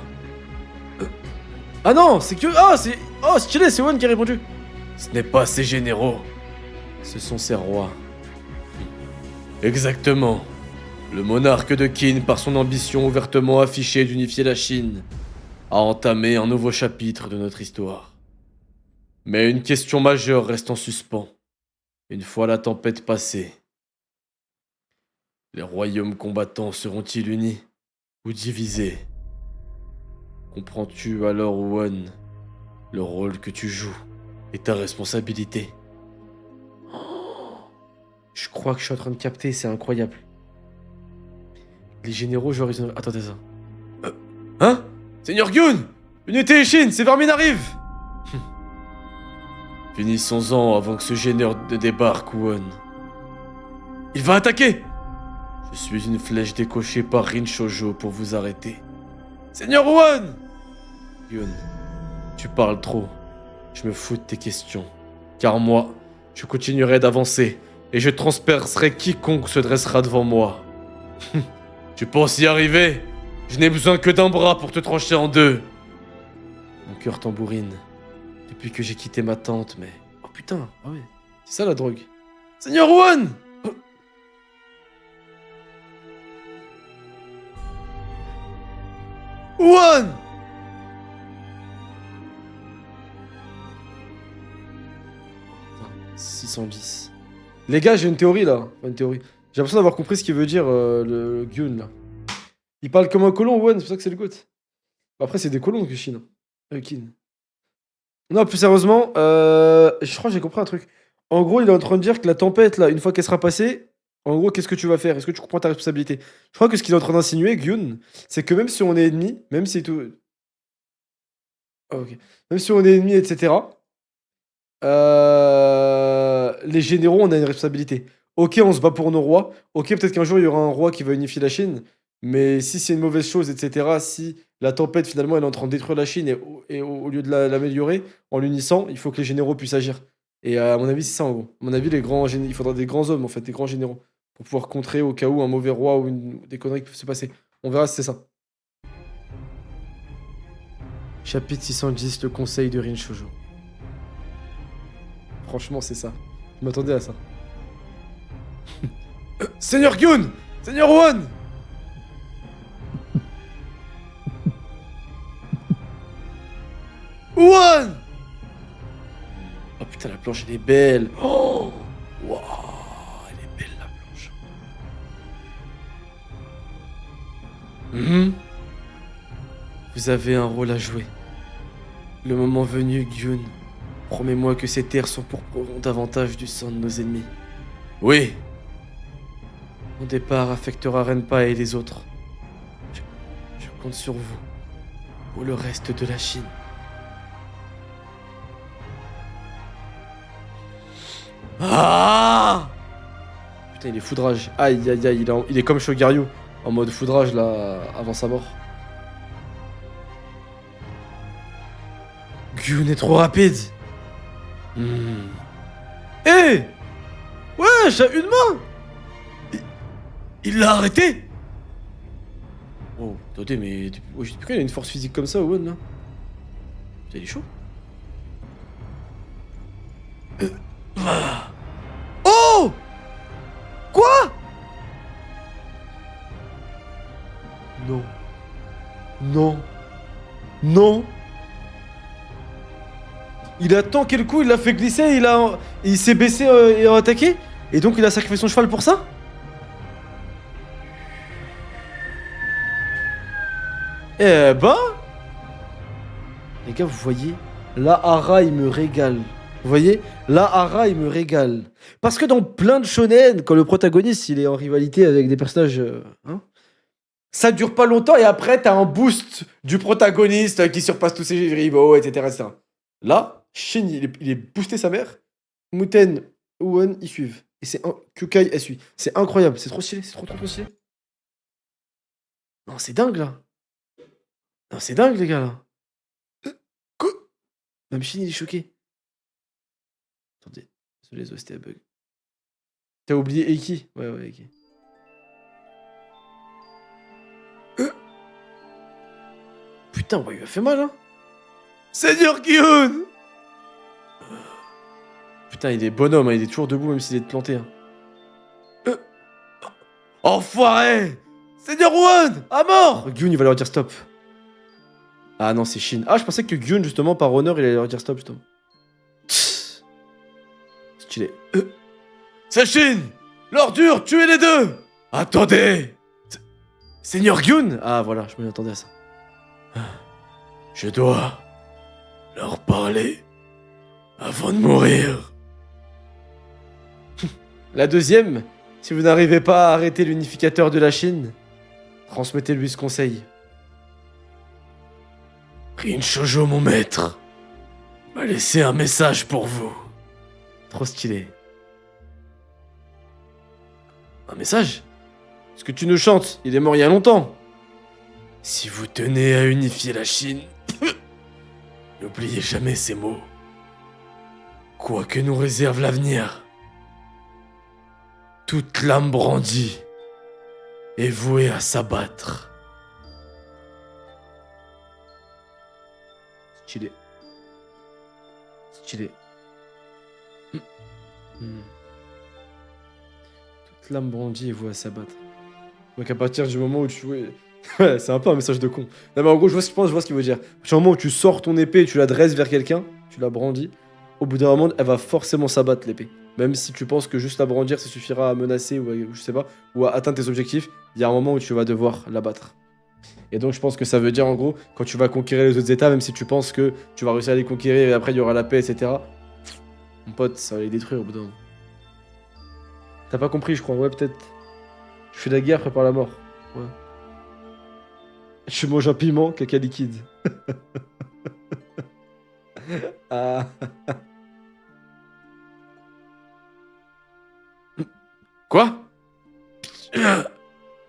Ah non, c'est que... Ah, c'est... Oh, stylé, c'est One qui a répondu. Ce n'est pas ces généraux. Ce sont ces rois. Exactement. Le monarque de Qin, par son ambition ouvertement affichée d'unifier la Chine, a entamé un nouveau chapitre de notre histoire. Mais une question majeure reste en suspens. Une fois la tempête passée, les royaumes combattants seront-ils unis ou divisés? Comprends-tu alors, One, le rôle que tu joues et ta responsabilité? Je crois que je suis en train de capter, c'est incroyable. Les généraux, genre, ils ont... Attendez ça. Hein? Seigneur Gyun! Unité Ishin, ces vermines arrivent! Finissons-en avant que ce génère ne débarque, One. Il va attaquer! Je suis une flèche décochée par Rinchojo pour vous arrêter. Seigneur One! Gyun, tu parles trop. Je me fous de tes questions. Car moi, je continuerai d'avancer et je transpercerai quiconque se dressera devant moi. Tu penses y arriver? Je n'ai besoin que d'un bras pour te trancher en deux. Mon cœur tambourine. Depuis que j'ai quitté ma tante, mais... Oh putain, ah ouais. C'est ça la drogue. Seigneur Wan! Wan! 610. Les gars, j'ai une théorie là. Enfin, une théorie. J'ai l'impression d'avoir compris ce qu'il veut dire le Gyun là. Il parle comme un colon, Wan, c'est pour ça que c'est le GOAT. Après, c'est des colons que Shin. Kin. Non, plus sérieusement, je crois que j'ai compris un truc. En gros, il est en train de dire que la tempête là, une fois qu'elle sera passée, en gros, qu'est-ce que tu vas faire? Est-ce que tu comprends ta responsabilité? Je crois que ce qu'il est en train d'insinuer, Gyun, c'est que même si on est ennemi, même si tout. Ah, ok. Même si on est ennemi, etc. Les généraux, on a une responsabilité. Ok, on se bat pour nos rois. Ok, peut-être qu'un jour il y aura un roi qui va unifier la Chine. Mais si c'est une mauvaise chose, etc., si la tempête finalement elle est en train de détruire la Chine et au lieu de l'améliorer en l'unissant, il faut que les généraux puissent agir. Et à mon avis, c'est ça en gros. À mon avis, il faudra des grands hommes en fait, des grands généraux pour pouvoir contrer au cas où un mauvais roi ou des conneries qui peuvent se passer. On verra si c'est ça. Chapitre 610, le conseil de Rin Shoujo. Franchement, c'est ça. Je m'attendais à ça. Seigneur Gyun! Seigneur Wan! Wan! Oh putain, la planche, elle est belle. Oh! Waouh! Elle est belle, la planche. Mhm. Vous avez un rôle à jouer. Le moment venu, Gyun, promets-moi que ces terres s'empourpreront davantage du sang de nos ennemis. Oui! Mon départ affectera Renpa et les autres. Je compte sur vous pour le reste de la Chine. Ah! Putain, il est foudrage. Aïe, aïe, aïe, il est comme Shogaryu, en mode foudrage là, avant sa mort. Gyun est trop rapide. Hé! Ouais, j'ai une main! Il l'a arrêté! Oh, attendez, mais. Oh, je sais plus quand il a une force physique comme ça, Owen, là. Putain, il est chaud. Oh! Quoi? Non. Non. Non. Il a tanké le coup, il l'a fait glisser, il s'est baissé et a attaqué. Et donc il a sacrifié son cheval pour ça? Eh ben... Les gars, vous voyez? La Hara, il me régale. Vous voyez? La Hara, il me régale. Parce que dans plein de shonen, quand le protagoniste, il est en rivalité avec des personnages... hein, ça dure pas longtemps et après, t'as un boost du protagoniste qui surpasse tous ses rivaux, etc. etc. Là, Shin, il est boosté sa mère. Muten, Owen, ils suivent. Et c'est un... Kyukai, elle suit. C'est incroyable, c'est trop stylé, c'est trop trop trop stylé. Non, c'est dingue, là. Non, c'est dingue, les gars, là. Quoi? Même Shin, il est choqué. Attendez, désolé, les OST bug. T'as oublié Eiki? Ouais, ouais, Eiki. Putain, ouais, il a fait mal, hein. Seigneur Gyun! Putain, il est bonhomme, hein, il est toujours debout, même s'il est planté. Hein. Enfoiré! Seigneur One! À mort! Gyun, il va leur dire stop. Ah non, c'est Shin. Ah, je pensais que Gyun, justement, par honneur, il allait leur dire stop, justement. Tss. Stylé. C'est Shin! L'ordure, tuez les deux! Attendez! Seigneur Gyun! Ah, voilà, je m'y attendais à ça. Je dois leur parler avant de mourir. La deuxième, si vous n'arrivez pas à arrêter l'unificateur de la Chine, transmettez-lui ce conseil. Rin Shoujo, mon maître, m'a laissé un message pour vous. Trop stylé. Un message? Ce que tu nous chantes, il est mort il y a longtemps. Si vous tenez à unifier la Chine, n'oubliez jamais ces mots. Quoi que nous réserve l'avenir, toute lame brandie est vouée à s'abattre. Stylé. Stylé. toute lame brandie et voie à s'abattre. Donc à partir du moment où tu... Ouais, c'est un peu un message de con. Non mais en gros, je vois ce que je pense, je vois ce qu'il veut dire. À partir du moment où tu sors ton épée et tu la dresses vers quelqu'un, tu la brandis, au bout d'un moment, elle va forcément s'abattre l'épée. Même si tu penses que juste la brandir, ça suffira à menacer ou je sais pas, ou à atteindre tes objectifs, il y a un moment où tu vas devoir l'abattre. Et donc je pense que ça veut dire en gros, quand tu vas conquérir les autres états, même si tu penses que tu vas réussir à les conquérir et après il y aura la paix, etc. Mon pote, ça va les détruire au bout d'un moment. T'as pas compris, je crois. Ouais, peut-être. Je fais la guerre, prépare la mort. Ouais. Je mange un piment, caca liquide. Ah. Quoi?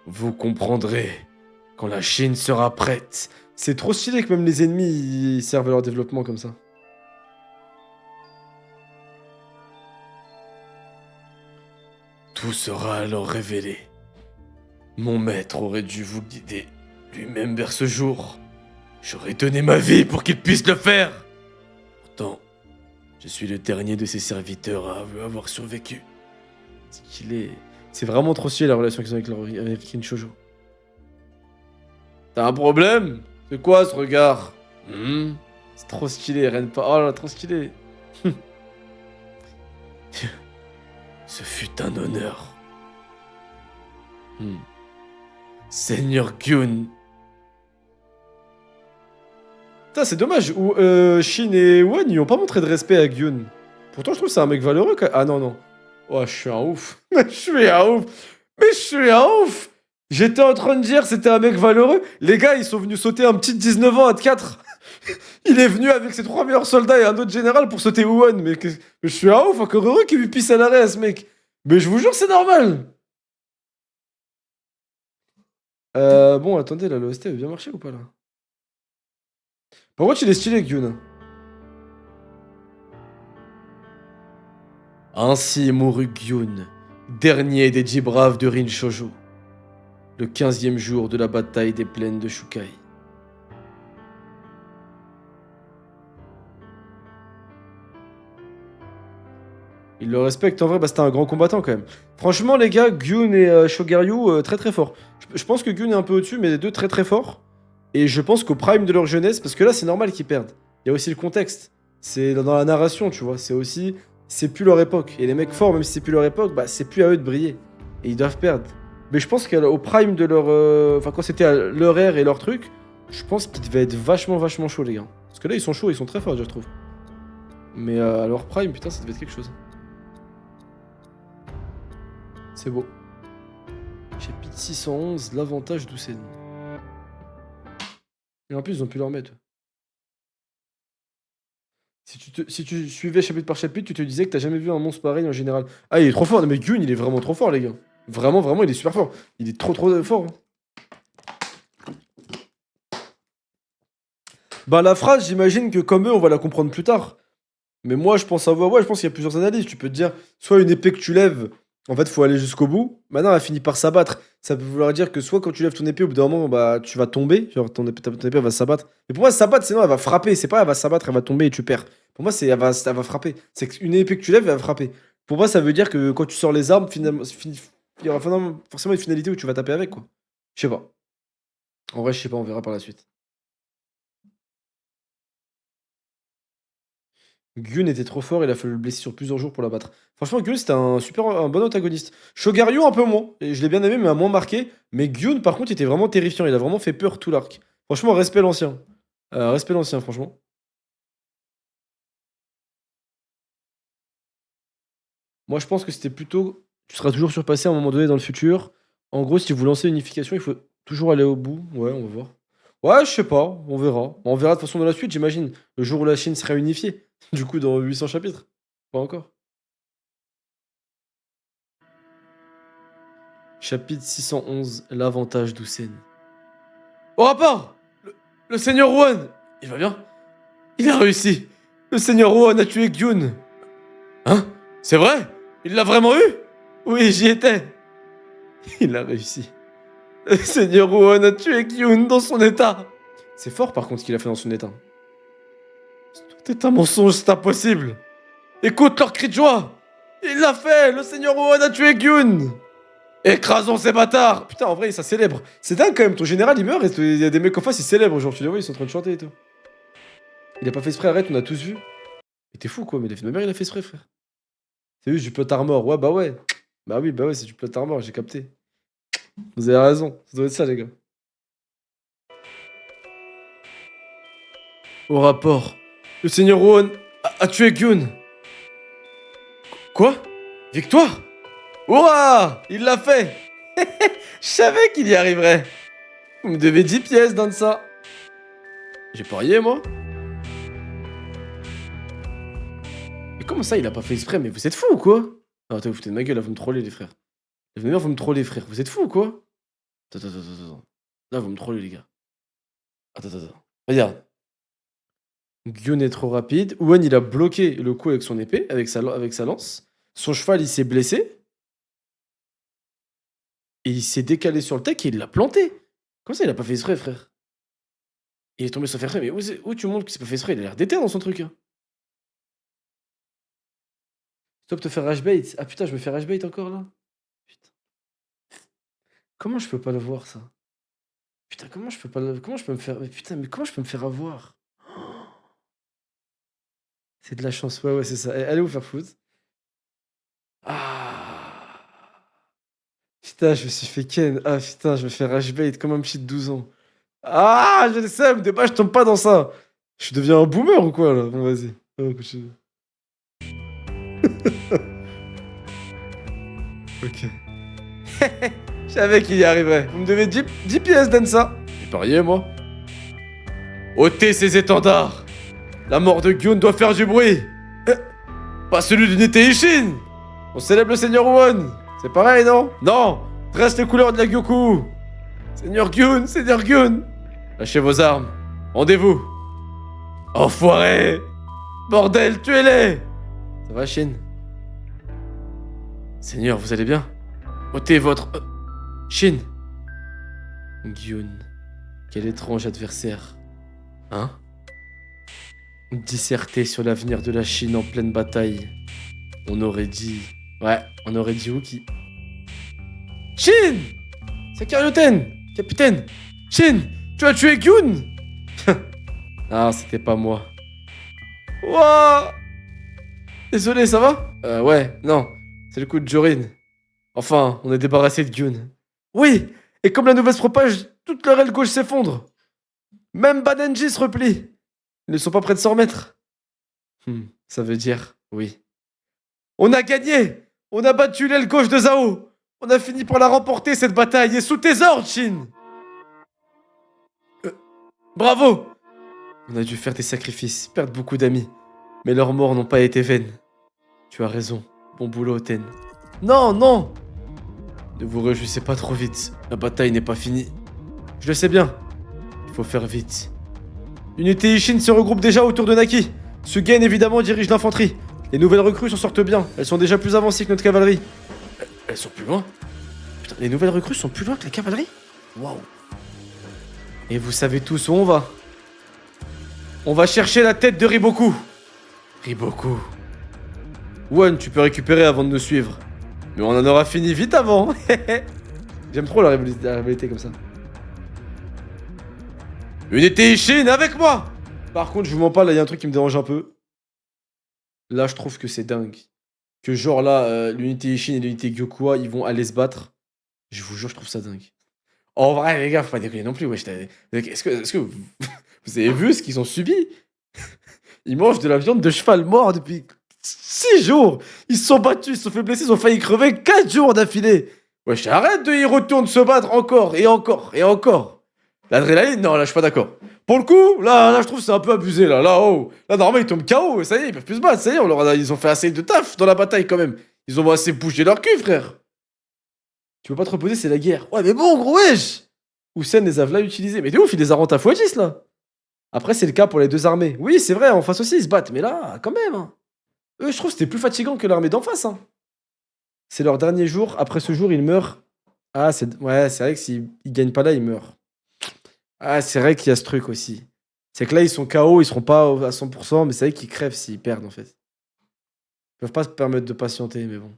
Vous comprendrez quand la Chine sera prête. C'est trop stylé que même les ennemis ils servent à leur développement comme ça. Tout sera alors révélé. Mon maître aurait dû vous guider lui-même vers ce jour. J'aurais donné ma vie pour qu'il puisse le faire. Pourtant, je suis le dernier de ses serviteurs à avoir survécu. C'est vraiment trop stylé la relation qu'ils ont avec Rin Shoujo. T'as un problème? C'est quoi ce regard? C'est trop stylé, Ren pas. Oh là, trop stylé. Ce fut un honneur. Seigneur Gyun. Putain, c'est dommage. Shin et Wen, ils ont pas montré de respect à Gyun. Pourtant, je trouve que c'est un mec valeureux. Ah non, non. Oh, je suis un ouf. Je suis un ouf. Mais je suis un ouf. J'étais en train de dire c'était un mec valeureux. Les gars, ils sont venus sauter un petit 19 ans à 4. Il est venu avec ses 3 meilleurs soldats et un autre général pour sauter Wuhan. Mais je suis un ouf, encore heureux qu'il lui pisse à l'arrêt à ce mec. Mais je vous jure, c'est normal. Bon, attendez, là, l'OST a bien marché ou pas là? Par contre, il est stylé, Gyun. Ainsi mourut Gyun, dernier des 10 braves de Rin Shoujo, le 15e jour de la bataille des plaines de Shukai. Il le respecte. En vrai, bah, c'était un grand combattant quand même. Franchement, les gars, Gyun et Shogaryu, très très forts. Je pense que Gyun est un peu au-dessus, mais les deux très très forts. Et je pense qu'au prime de leur jeunesse, parce que là, c'est normal qu'ils perdent. Il y a aussi le contexte. C'est dans la narration, tu vois. C'est aussi. C'est plus leur époque. Et les mecs forts, même si c'est plus leur époque, bah, c'est plus à eux de briller. Et ils doivent perdre. Mais je pense qu'au prime de leur. Enfin, quand c'était à leur ère et leur truc, je pense qu'ils devaient être vachement, vachement chauds, les gars. Parce que là, ils sont chauds, ils sont très forts, je trouve. Mais à leur prime, putain, ça devait être quelque chose. C'est beau. Chapitre 611, l'avantage d'Usen. Et en plus, ils ont pu leur mettre. Si tu suivais chapitre par chapitre, tu te disais que t'as jamais vu un monstre pareil en général. Ah, il est trop fort. Non, mais Gyun, il est vraiment trop fort, les gars. Vraiment, vraiment, il est super fort. Il est trop, trop fort. Bah, la phrase, j'imagine que comme eux, on va la comprendre plus tard. Mais moi, je pense savoir. Ouais, je pense qu'il y a plusieurs analyses. Tu peux te dire, soit une épée que tu lèves, en fait, faut aller jusqu'au bout. Maintenant, elle finit par s'abattre. Ça peut vouloir dire que soit quand tu lèves ton épée, au bout d'un moment, bah, tu vas tomber. Genre, ton épée va s'abattre. Mais pour moi, s'abattre, sinon, elle va frapper. C'est pas elle va s'abattre, elle va tomber et tu perds. Pour moi, elle va frapper. C'est qu'une épée que tu lèves, elle va frapper. Pour moi, ça veut dire que quand tu sors les armes, finalement, il y aura forcément une finalité où tu vas taper avec, quoi. Je sais pas. En vrai, je sais pas, on verra par la suite. Gyun était trop fort, il a fallu le blesser sur plusieurs jours pour l'abattre. Franchement, Gyun, c'était un bon antagoniste. Shogaryu, un peu moins. Et je l'ai bien aimé, mais a moins marqué. Mais Gyun, par contre, il était vraiment terrifiant. Il a vraiment fait peur tout l'arc. Franchement, respect l'ancien. Respect l'ancien, franchement. Moi, je pense que c'était plutôt. Tu seras toujours surpassé à un moment donné dans le futur. En gros, si vous lancez une unification, il faut toujours aller au bout. Ouais, on va voir. Ouais, je sais pas, on verra. On verra de toute façon dans la suite, j'imagine. Le jour où la Chine sera unifiée. Du coup, dans 800 chapitres. Pas encore. Chapitre 611, l'avantage d'Usen. Au rapport! Le Seigneur Wuhan! Il va bien? Il a réussi! Le Seigneur Wuhan a tué Gyun! Hein? C'est vrai? Il l'a vraiment eu? Oui, j'y étais! Il a réussi. Le Seigneur Wuhan a tué Gyun dans son état! C'est fort par contre ce qu'il a fait dans son état. C'est un mensonge, c'est impossible! Écoute leur cri de joie! Il l'a fait! Le Seigneur Wuhan a tué Gyun! Écrasons ces bâtards! Putain, en vrai, ça célèbre. C'est dingue quand même, ton général il meurt et il y a des mecs en face, ils célèbrent. Genre, tu les vois, ils sont en train de chanter et tout. Il a pas fait exprès, arrête, on a tous vu. Mais t'es fou quoi, mais ma mère il a fait exprès, frère. C'est juste du plot armor. Ouais, bah ouais. Bah oui, c'est du plot armor, j'ai capté. Vous avez raison, ça doit être ça, les gars. Au rapport, le seigneur Rohan a tué Gyun. Quoi? Victoire? Hurrah! Il l'a fait! Je savais qu'il y arriverait. Vous me devez 10 pièces dans ça. J'ai parié, moi. Mais comment ça, il a pas fait exprès? Mais vous êtes fous ou quoi? Non, attends, vous foutez de ma gueule, là, vous me trollez, les frères. Vous me trollez, frère. Vous êtes fous ou quoi? Attends. Là, vous me trollez, les gars. Attends. Regarde. Gyun est trop rapide. Owen, il a bloqué le coup avec son épée, avec sa lance. Son cheval, il s'est blessé. Et il s'est décalé sur le tech et il l'a planté. Comment ça, il a pas fait exprès, frère? Il est tombé sur faire exprès, mais où tu montres qu'il s'est pas fait exprès? Il a l'air d'été dans son truc, hein. Stop te faire rage-bait. Ah putain, je me fais rage-bait encore, là? Putain. Comment je peux pas le voir, ça? Putain, comment je peux pas le... Comment je peux me faire... Mais putain, mais comment je peux me faire avoir? C'est de la chance, ouais, c'est ça. Allez vous faire foutre. Ah. Putain, je me suis fait ken. Ah putain, je me fais rage-bait comme un petit de 12 ans. Ah, je le sais, mais de base, je tombe pas dans ça. Je deviens un boomer ou quoi, là? Bon, vas-y. Oh, continue. Ok. Je savais qu'il y arriverait. Vous me devez 10 pièces, Densa. J'ai parié, moi. Ôtez ces étendards. La mort de Gyun doit faire du bruit. Pas celui d'unité Ishin. On célèbre le Seigneur Won. C'est pareil, non? Non. Reste les couleurs de la Gyoku. Seigneur Gyun. Lâchez vos armes. Rendez-vous. Enfoiré. Bordel, tuez-les. Ça va, Shin? Seigneur, vous allez bien? Ôtez votre... Shin. Gyun. Quel étrange adversaire. Hein? Disserter sur l'avenir de la Chine en pleine bataille. On aurait dit... Ouais, on aurait dit Wookie. Shin! C'est Karyoten! Capitaine! Shin! Tu as tué Gyun! Ah, c'était pas moi. Wouah! Désolé, ça va? Ouais, non. C'est le coup de Jorin. Enfin, on est débarrassé de Gyun. Oui! Et comme la nouvelle se propage, toute leur aile gauche s'effondre. Même Banenji se replie. Ils ne sont pas prêts de s'en remettre. Ça veut dire, oui. On a gagné! On a battu l'aile gauche de Zhao! On a fini par la remporter, cette bataille, et sous tes ordres, Shin! Bravo! On a dû faire des sacrifices, perdre beaucoup d'amis. Mais leurs morts n'ont pas été vaines. Tu as raison. Bon boulot, Oten. Non! Ne vous réjouissez pas trop vite. La bataille n'est pas finie. Je le sais bien. Il faut faire vite. L'unité Ishin se regroupe déjà autour de Naki. Sugen, évidemment, dirige l'infanterie. Les nouvelles recrues s'en sortent bien. Elles sont déjà plus avancées que notre cavalerie. Elles sont plus loin? Putain, les nouvelles recrues sont plus loin que la cavalerie? Waouh. Et vous savez tous où on va? On va chercher la tête de Riboku. Riboku. One, tu peux récupérer avant de nous suivre. Mais on en aura fini vite avant. J'aime trop la rivalité comme ça. Unité Ishin, avec moi! Par contre, je vous mens pas, là, il y a un truc qui me dérange un peu. Là, je trouve que c'est dingue. Que genre là, l'unité Ishin et l'unité Gyokua, ils vont aller se battre. Je vous jure, je trouve ça dingue. En vrai, les gars, faut pas déconner non plus, wesh. Est-ce que vous avez vu ce qu'ils ont subi? Ils mangent de la viande de cheval mort depuis 6 jours. Ils se sont battus, ils se sont fait blesser, ils ont failli crever 4 jours d'affilée. Wesh, arrête de y retourner se battre encore et encore. L'adrénaline, non, là, je suis pas d'accord. Pour le coup, là, je trouve que c'est un peu abusé, là. Là, normalement, ils tombent KO, ça y est, ils peuvent plus se battre, ça y est, ils ont fait assez de taf dans la bataille, quand même. Ils ont assez bougé leur cul, frère. Tu peux pas te reposer, c'est la guerre. Ouais, mais bon, gros, wesh. Houssen les a v'là utilisés. Mais t'es ouf, il les a rentés à x10, là. Après, c'est le cas pour les deux armées. Oui, c'est vrai, en face aussi, ils se battent, mais là, quand même. Hein. Eux, je trouve que c'était plus fatigant que l'armée d'en face, hein. C'est leur dernier jour, après ce jour, ils meurent. Ah, ouais, c'est vrai que s'ils gagnent pas là, ils meurent. Ah, c'est vrai qu'il y a ce truc aussi. C'est que là, ils sont KO, ils seront pas à 100%, mais c'est vrai qu'ils crèvent s'ils perdent, en fait. Ils peuvent pas se permettre de patienter, mais bon.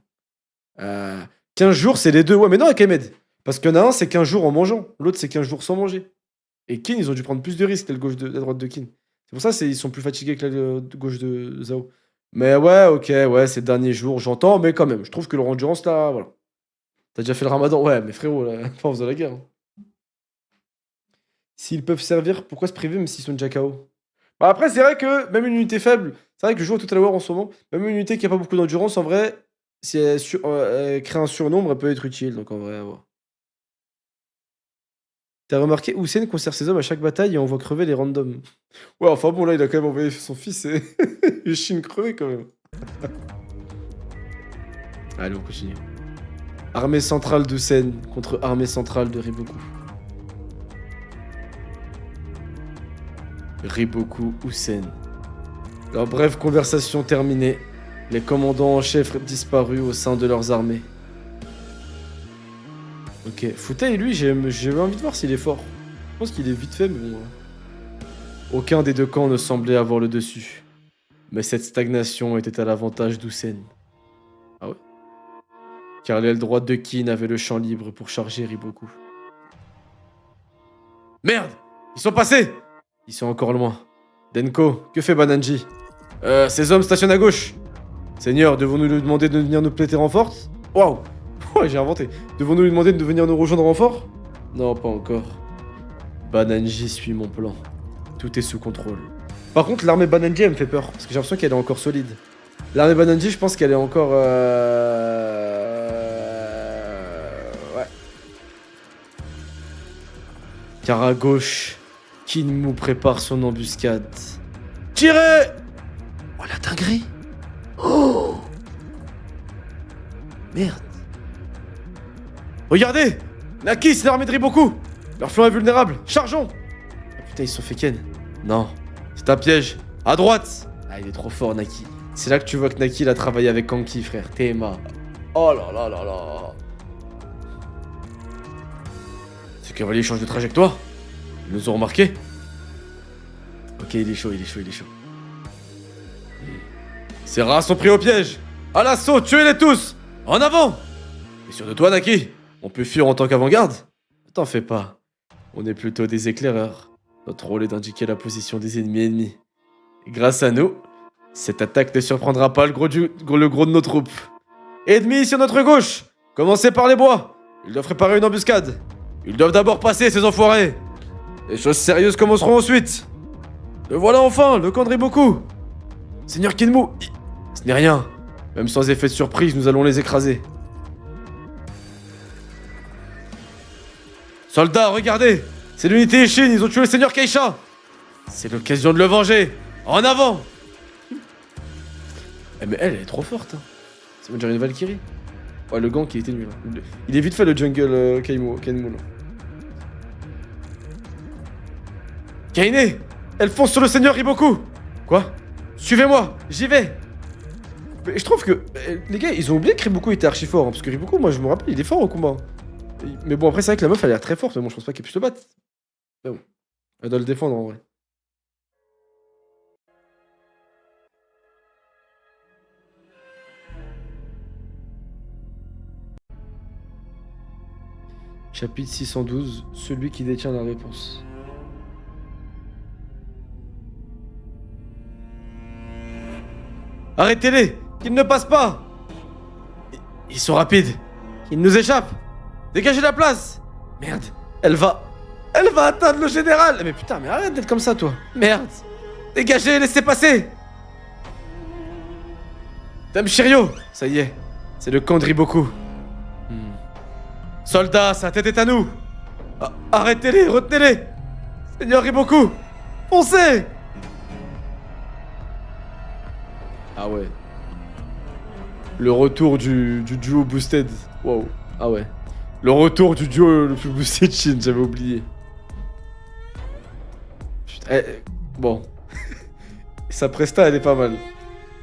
15 jours, c'est les deux. Ouais, mais non, Akamed. Parce qu'il y en a un, c'est 15 jours en mangeant. L'autre, c'est 15 jours sans manger. Et Kin, ils ont dû prendre plus de risques, la droite de Kin. C'est pour ça ils sont plus fatigués que la gauche de Zhao. Mais ouais, ok, ouais, c'est le dernier jour, j'entends, mais quand même, je trouve que leur endurance, là, voilà. T'as déjà fait le ramadan? Ouais, mais frérot, la force de la guerre. Hein. S'ils peuvent servir, pourquoi se priver même s'ils sont déjà KO? Bah après, c'est vrai que même une unité faible, c'est vrai que je joue à Total War en ce moment, même une unité qui a pas beaucoup d'endurance, en vrai, si elle crée un surnombre, elle peut être utile, donc en vrai, à voir. T'as remarqué, Hussein conserve ses hommes à chaque bataille et envoie crever les randoms. Ouais, enfin bon, là, il a quand même envoyé son fils et il chine crevé quand même. Allez, on continue. Armée centrale d'Hussein contre armée centrale de Riboku. Riboku, Hussein. Leur brève conversation terminée, les commandants en chef disparus au sein de leurs armées. Ok, Futei, lui, j'ai envie de voir s'il est fort. Je pense qu'il est vite fait, mais bon. Aucun des deux camps ne semblait avoir le dessus. Mais cette stagnation était à l'avantage d'Hussein. Ah ouais? Car l'aile droite de Kin avait le champ libre pour charger Riboku. Merde! Ils sont passés! Ils sont encore loin. Denko, que fait Bananji? Ces hommes stationnent à gauche. Seigneur, devons-nous lui demander de venir nous prêter renfort? Waouh! Ouais, j'ai inventé. Devons-nous lui demander de venir nous rejoindre en renfort? Non, pas encore. Bananji suit mon plan. Tout est sous contrôle. Par contre, l'armée Bananji, elle me fait peur. Parce que j'ai l'impression qu'elle est encore solide. L'armée Bananji, je pense qu'elle est encore... Ouais. Car à gauche, Kinmu prépare son embuscade. Tirez! Oh, la dinguerie! Oh! Merde. Regardez! Naki, c'est l'armée de Riboku! Leur flanc est vulnérable! Chargeons! Ah putain, ils se sont fait ken. Non. C'est un piège. À droite! Ah, il est trop fort, Naki. C'est là que tu vois que Naki, il a travaillé avec Kanki, frère. Tema. Oh là là là là. Ces cavaliers changent de trajectoire. Ils nous ont remarqué. Ok, il est chaud, il est chaud, il est chaud. Ces rats sont pris au piège. À l'assaut, tuez-les tous! En avant! T'es sûr de toi, Naki? On peut fuir en tant qu'avant-garde? T'en fais pas. On est plutôt des éclaireurs. Notre rôle est d'indiquer la position des ennemis. Et grâce à nous, cette attaque ne surprendra pas le gros de nos troupes. Ennemis sur notre gauche! Commencez par les bois! Ils doivent préparer une embuscade. Ils doivent d'abord passer, ces enfoirés! Les choses sérieuses commenceront ensuite. Le voilà enfin, le camp de Riboku. Seigneur Kinmu, ce n'est rien. Même sans effet de surprise, nous allons les écraser. Soldats, regardez! C'est l'unité Ishin, ils ont tué le seigneur Keisha! C'est l'occasion de le venger! En avant! Eh mais elle est trop forte, hein. C'est déjà une Valkyrie. Ouais, le gant qui était nul. Hein. Il est vite fait le jungle Kenmu là. Kaine! Elle fonce sur le seigneur Riboku! Quoi? Suivez-moi! J'y vais! Mais je trouve que... les gars, ils ont oublié que Riboku était archi fort. Hein, parce que Riboku, moi je me rappelle, il est fort au combat. Mais bon, après, c'est vrai que la meuf, elle a l'air très forte. Mais bon, je pense pas qu'elle puisse le battre. Mais bon. Elle doit le défendre en vrai. Chapitre 612. Celui qui détient la réponse. Arrêtez-les! Qu'ils ne passent pas! Ils sont rapides. Ils nous échappent. Dégagez la place! Merde, elle va atteindre le général! Mais putain, mais arrête d'être comme ça, toi! Merde! Dégagez, laissez passer! Dame Shiryo! Ça y est, c'est le camp de Riboku. Soldats, sa tête est à nous! Arrêtez-les, retenez-les! Seigneur Riboku! Foncez! Ah ouais. Le retour du duo boosted. Wow. Ah ouais. Le retour du duo le plus boosté de Chine, j'avais oublié. Putain, bon. Sa presta, elle est pas mal.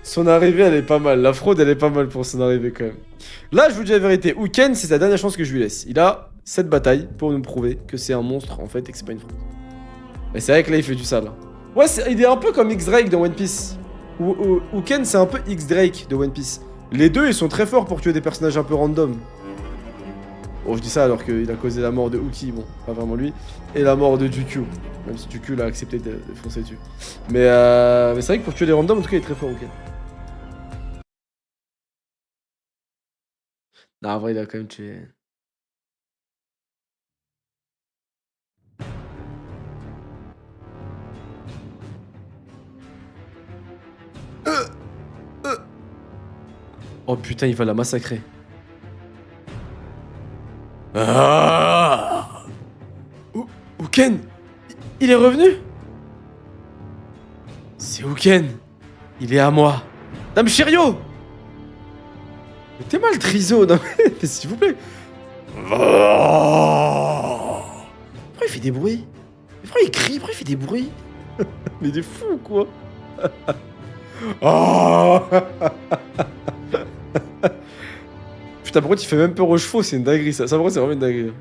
Son arrivée, elle est pas mal. La fraude, elle est pas mal pour son arrivée, quand même. Là, je vous dis la vérité. Uken, c'est sa dernière chance que je lui laisse. Il a 7 batailles pour nous prouver que c'est un monstre, en fait, et que c'est pas une fraude. Mais c'est vrai que là, il fait du sale. Ouais, il est un peu comme X-Drake dans One Piece. Uken, c'est un peu X-Drake de One Piece. Les deux, ils sont très forts pour tuer des personnages un peu random. Bon, je dis ça alors qu'il a causé la mort de Uki, bon, pas vraiment lui, et la mort de Jukyu. Même si Jukyu l'a accepté de foncer dessus. Mais c'est vrai que pour tuer des randoms, en tout cas, il est très fort, ok. Non, en vrai, il a quand même tué. Oh putain, il va la massacrer. Ah! Uken, il est revenu? C'est Uken. Il est à moi. Dame Shiryo! Mais t'es mal Triso, non mais s'il vous plaît. Pourquoi il fait des bruits? Pourquoi il crie? Pourquoi il fait des bruits? Mais il est fou ou quoi? Oh. Putain, pourquoi tu fais même peur aux chevaux? C'est une dinguerie ça. Ça, pour moi, c'est vraiment une dinguerie.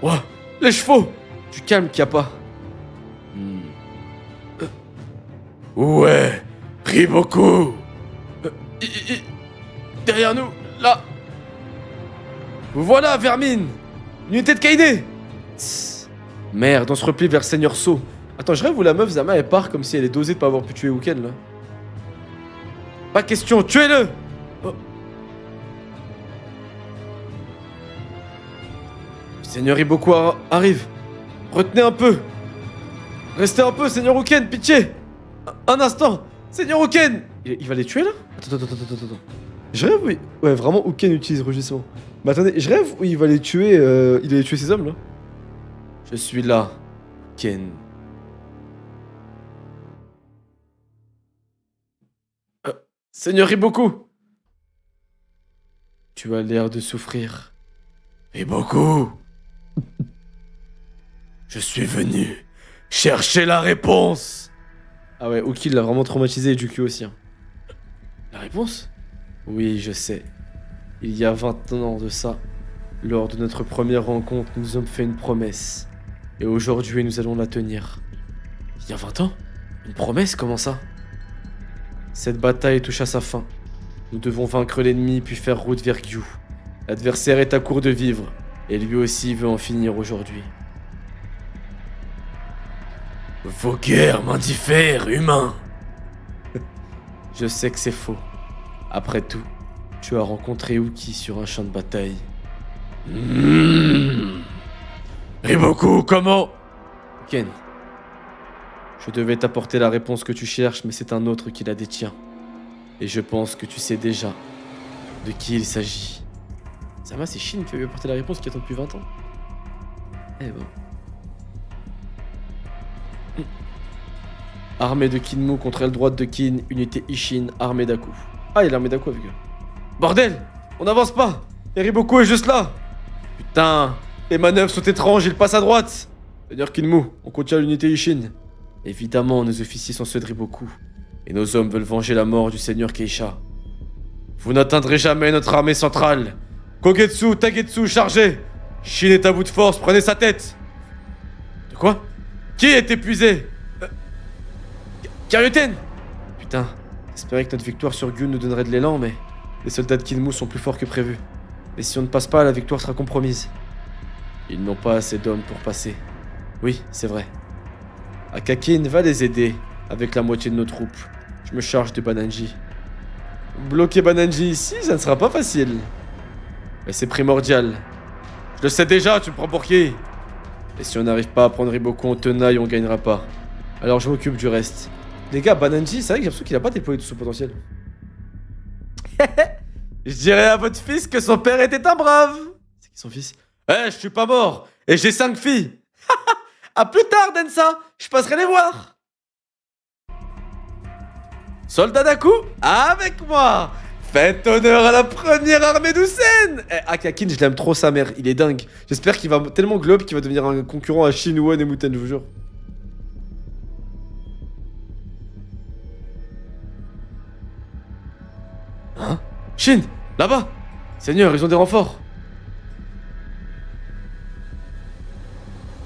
Ouah, les chevaux! Du calme qu'il y a pas. Ouais, Riboku. Derrière nous, là. Vous voilà, vermine. Unité de Kaide. Tss. Merde, on se replie vers Seigneur So. Attends, je rêve où la meuf Zama elle part comme si elle est dosée de pas avoir pu tuer Uken là. Pas question, tuez-le! Oh. Seigneur Iboku arrive. Retenez un peu. Restez un peu, Seigneur Uken, pitié. Un instant. Seigneur Uken. Il va les tuer là? Attends. Je rêve où ouais, vraiment Uken utilise rugissement. Mais attendez, je rêve où il va les tuer, il va les tuer ces hommes là. Je suis là, Uken. Seigneur Iboku. Tu as l'air de souffrir. Riboku. Je suis venu chercher la réponse. Ah ouais, Uki l'a vraiment traumatisé et Jukyu aussi. Hein. La réponse? Oui, je sais. Il y a 20 ans de ça, lors de notre première rencontre, nous nous sommes fait une promesse. Et aujourd'hui, nous allons la tenir. Il y a 20 ans? Une promesse, comment ça? Cette bataille touche à sa fin. Nous devons vaincre l'ennemi puis faire route vers Gyu. L'adversaire est à court de vivre, et lui aussi veut en finir aujourd'hui. Vos guerres m'indiffèrent, humains. Je sais que c'est faux. Après tout, tu as rencontré Uki sur un champ de bataille. Riboku, comment? Ken, je devais t'apporter la réponse que tu cherches, mais c'est un autre qui la détient. Et je pense que tu sais déjà de qui il s'agit. Sama, c'est Shin qui va lui apporter la réponse qui attend depuis 20 ans. Eh ben. Armée de Kinmu contre aile droite de Kin, unité Ishin, armée d'Aku. Ah, il y a l'armée d'Aku avec eux. Bordel! On n'avance pas! Et Riboku est juste là! Putain! Les manœuvres sont étranges, il passe à droite! Seigneur Kinmu, on contient l'unité Ishin. Évidemment, nos officiers sont ceux de Riboku. Et nos hommes veulent venger la mort du seigneur Keisha. Vous n'atteindrez jamais notre armée centrale! Kogetsu, Tagetsu, chargez! Shin est à bout de force, prenez sa tête! De quoi? Qui est épuisé? Karyuten! Putain, j'espérais que notre victoire sur Gun nous donnerait de l'élan, mais les soldats de Kinmu sont plus forts que prévu. Et si on ne passe pas, la victoire sera compromise. Ils n'ont pas assez d'hommes pour passer. Oui, c'est vrai. Akakin va les aider, avec la moitié de nos troupes. Je me charge de Bananji. Bloquer Bananji ici, ça ne sera pas facile. Mais c'est primordial. Je le sais déjà, tu me prends pour qui? Et si on n'arrive pas à prendre Riboku en tenaille, on gagnera pas. Alors je m'occupe du reste. Les gars, Bananji, c'est vrai que j'ai l'impression qu'il a pas déployé tout son potentiel. Je dirais à votre fils que son père était un brave. C'est qui son fils? Eh, je suis pas mort. Et j'ai 5 filles. À plus tard, Densa. Je passerai les voir. Soldat d'Aku, avec moi. Faites honneur à la première armée d'Usen. Eh, Akakin, je l'aime trop sa mère. Il est dingue. J'espère qu'il va tellement globe qu'il va devenir un concurrent à Shinwon et Muten, je vous jure. Hein? Shin, là-bas! Seigneur, ils ont des renforts!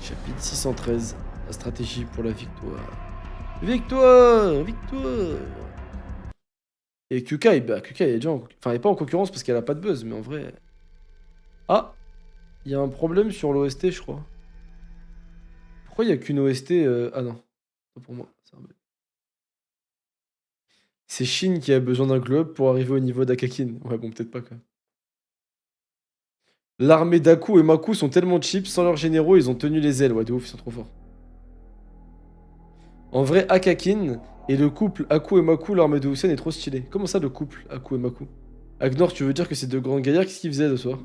Chapitre 613, la stratégie pour la victoire. Victoire! Victoire! Et Kukai, bah Kukai, elle est déjà enfin, elle est pas en concurrence parce qu'elle a pas de buzz, mais en vrai... Ah, il y a un problème sur l'OST, je crois. Pourquoi il y a qu'une OST Ah non, pas pour moi. C'est Shin qui a besoin d'un globe pour arriver au niveau d'Akakin. Ouais, bon, peut-être pas quand même. L'armée d'Aku et Maku sont tellement cheap, sans leurs généraux, ils ont tenu les ailes. Ouais, de ouf, ils sont trop forts. En vrai, Akakin et le couple Aku et Maku, l'armée de Hussein est trop stylé. Comment ça, le couple Aku et Maku? Agnor, tu veux dire que c'est deux grands gaillards? Qu'est-ce qu'ils faisaient ce soir?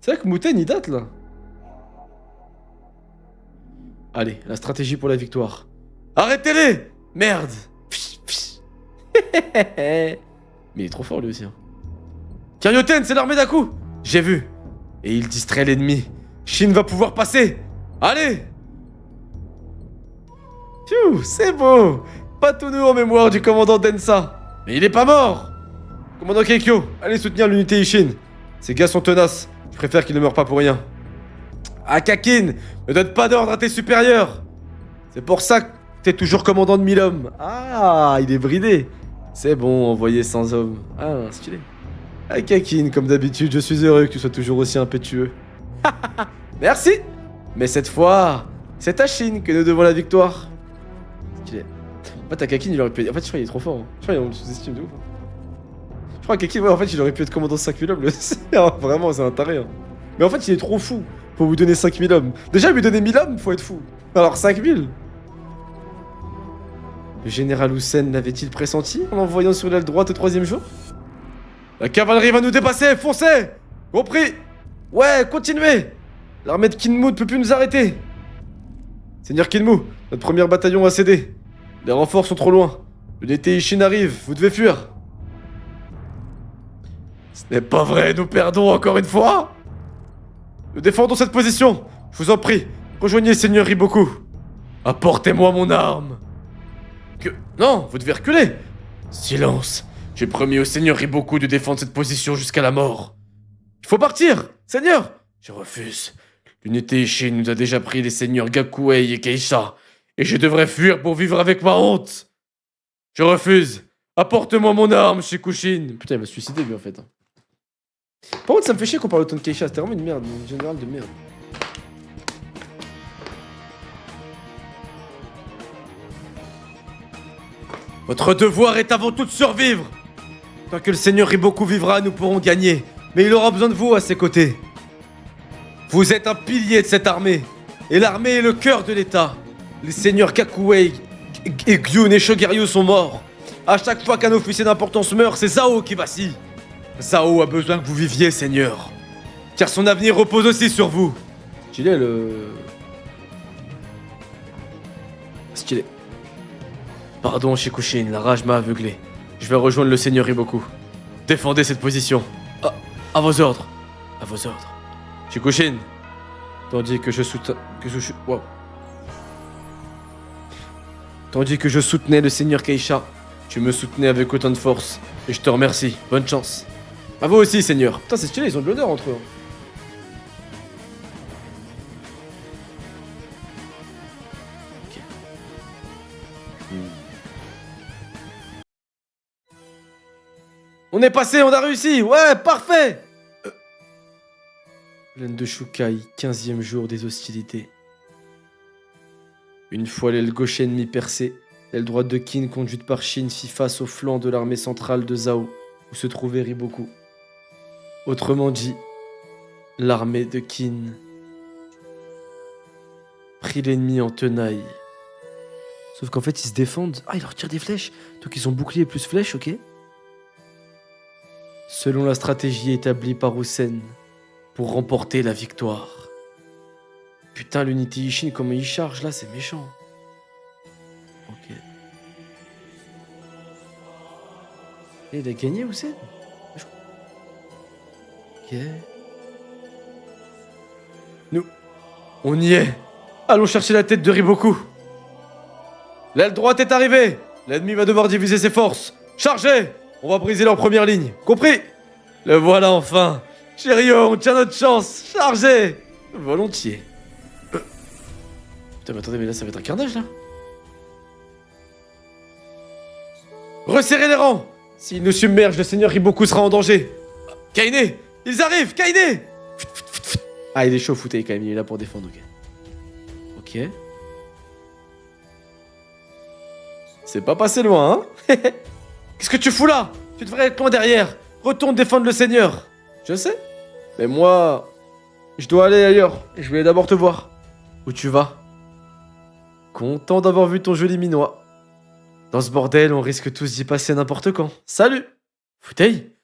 C'est vrai que Muten, il date, là. Allez, la stratégie pour la victoire. Arrêtez-les! Merde! Mais il est trop fort, lui aussi. Hein. Kiryoten, c'est l'armée d'Aku! J'ai vu. Et il distrait l'ennemi. Shin va pouvoir passer. Allez! Pfiou, c'est beau! Pas tout nous en mémoire du commandant Densa. Mais il est pas mort! Commandant Keikyo, allez soutenir l'unité Ishin. Ces gars sont tenaces. Je préfère qu'ils ne meurent pas pour rien. Akakin, ne donne pas d'ordre à tes supérieurs. C'est pour ça que t'es toujours commandant de 1000 hommes. Ah, il est bridé. C'est bon, envoyé sans hommes. Ah, stylé. Akakin, comme d'habitude, je suis heureux que tu sois toujours aussi impétueux. Merci. Mais cette fois, c'est à Shin que nous devons la victoire. Stylé. En fait, Akakin, il aurait pu être... En fait, je crois qu'il est trop fort. Hein. Je crois qu'on le sous-estime de ouf. Hein. Je crois qu'Akakin, ouais, en fait, il aurait pu être commandant de 5000 hommes. Vraiment, c'est un taré. Hein. Mais en fait, il est trop fou pour vous donner 5000 hommes. Déjà, lui donner 1000 hommes, faut être fou. Alors, 5000. Le général Hussein l'avait-il pressenti en l'envoyant sur l'aile droite au 3e jour? La cavalerie va nous dépasser, foncez! Compris? Ouais, continuez! L'armée de Kinmu ne peut plus nous arrêter. Seigneur Kinmu, notre premier bataillon a cédé. Les renforts sont trop loin. L'unité Ishin arrive, vous devez fuir. Ce n'est pas vrai, nous perdons encore une fois? Nous défendons cette position. Je vous en prie, rejoignez Seigneur Riboku. Apportez-moi mon arme. Que... Non, vous devez reculer. Silence. J'ai promis au Seigneur Riboku de défendre cette position jusqu'à la mort. Il faut partir, Seigneur. Je refuse. L'unité Ishin nous a déjà pris les seigneurs Gakuei et Keisha. Et je devrais fuir pour vivre avec ma honte. Je refuse. Apporte-moi mon arme, Shikushin. Putain, il va se suicider lui en fait. Par contre, ça me fait chier qu'on parle autant de Keisha. C'était vraiment une merde, une générale de merde. Votre devoir est avant tout de survivre. Tant que le Seigneur Riboku vivra, nous pourrons gagner. Mais il aura besoin de vous à ses côtés. Vous êtes un pilier de cette armée. Et l'armée est le cœur de l'État. Les seigneurs Kakuei et Gyun et Shogaryu sont morts. À chaque fois qu'un officier d'importance meurt, c'est Zao qui vacille. Zao a besoin que vous viviez, Seigneur. Car son avenir repose aussi sur vous. Stylé Stylé. Pardon, Shikushin, la rage m'a aveuglé. Je vais rejoindre le Seigneur Riboku. Défendez cette position. À vos ordres. À vos ordres. Shikushin. Tandis que je soutenais le Seigneur Keisha, tu me soutenais avec autant de force. Et je te remercie. Bonne chance. À vous aussi, Seigneur. Putain, c'est stylé, ils ont de l'honneur entre eux. Ok. On est passé, on a réussi. Ouais, parfait. Plaine de Shukai, 15e jour des hostilités. Une fois l'aile gauche ennemie percée, l'aile droite de Kin, conduite par Shin, fit face au flanc de l'armée centrale de Zao, où se trouvait Riboku. Autrement dit, l'armée de Kin prit l'ennemi en tenaille. Sauf qu'en fait, ils se défendent. Ah, ils leur tirent des flèches. Donc ils ont bouclier plus flèches, ok? Selon la stratégie établie par Hussein, pour remporter la victoire. Putain, l'unité Ishin, comment il charge là, c'est méchant. Ok. Et il a gagné, Hussein? Ok. Nous, on y est. Allons chercher la tête de Riboku. L'aile droite est arrivée. L'ennemi va devoir diviser ses forces. Chargez! On va briser leur première ligne. Compris? Le voilà enfin. Shiryo, on tient notre chance. Chargez! Volontiers. Putain, mais attendez, mais là, ça va être un carnage, là. Resserrez les rangs. S'ils nous submergent, le seigneur Riboku sera en danger. Kaine, ils arrivent, Kaine. Ah, il est chaud, Futei, quand même, il est là pour défendre, ok. Ok. C'est pas passé loin, hein. Qu'est-ce que tu fous là? Tu devrais être loin derrière. Retourne défendre le seigneur. Je sais. Mais moi, je dois aller ailleurs. Je vais d'abord te voir. Où tu vas? Content d'avoir vu ton joli minois. Dans ce bordel, on risque tous d'y passer n'importe quand. Salut! Futei,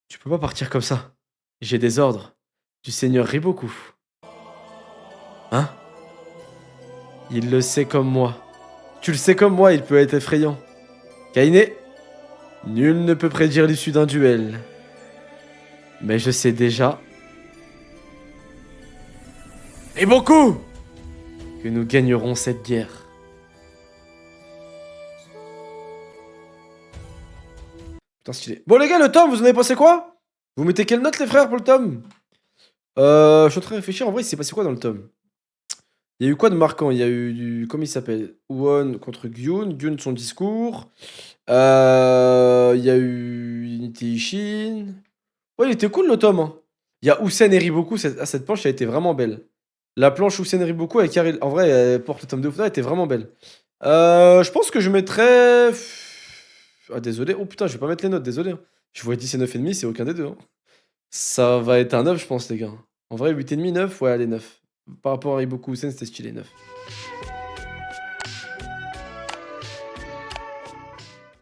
tu peux pas partir comme ça. J'ai des ordres du seigneur Riboku. Hein? Il le sait comme moi. Tu le sais comme moi, il peut être effrayant. Kaine, nul ne peut prédire l'issue d'un duel. Mais je sais déjà... Riboku! Que nous gagnerons cette guerre. Putain, stylé. Bon, les gars, le tome, vous en avez pensé quoi? Vous mettez quelle note, les frères, pour le tome? Je suis en train de réfléchir. En vrai, il s'est passé quoi dans le tome? Il y a eu quoi de marquant? Il y a eu du... Comment il s'appelle? Won contre Gyun. Gyun, son discours. Il y a eu Unity Ishin. Ouais, il était cool, le tome, hein. Il y a Usen et Riboku. Cette planche, elle a été vraiment belle. La planche Usen et Riboku avec Karel. En vrai, elle porte le tome de Fuda, elle était vraiment belle. Je pense que je mettrais... Ah, désolé. Oh putain, je vais pas mettre les notes, désolé, hein. Je vois 10 et 9,5, c'est aucun des deux, hein. Ça va être un 9, je pense, les gars. En vrai, 8,5, 9, ouais, allez, 9. Par rapport à Riboku Usen, c'était stylé, 9.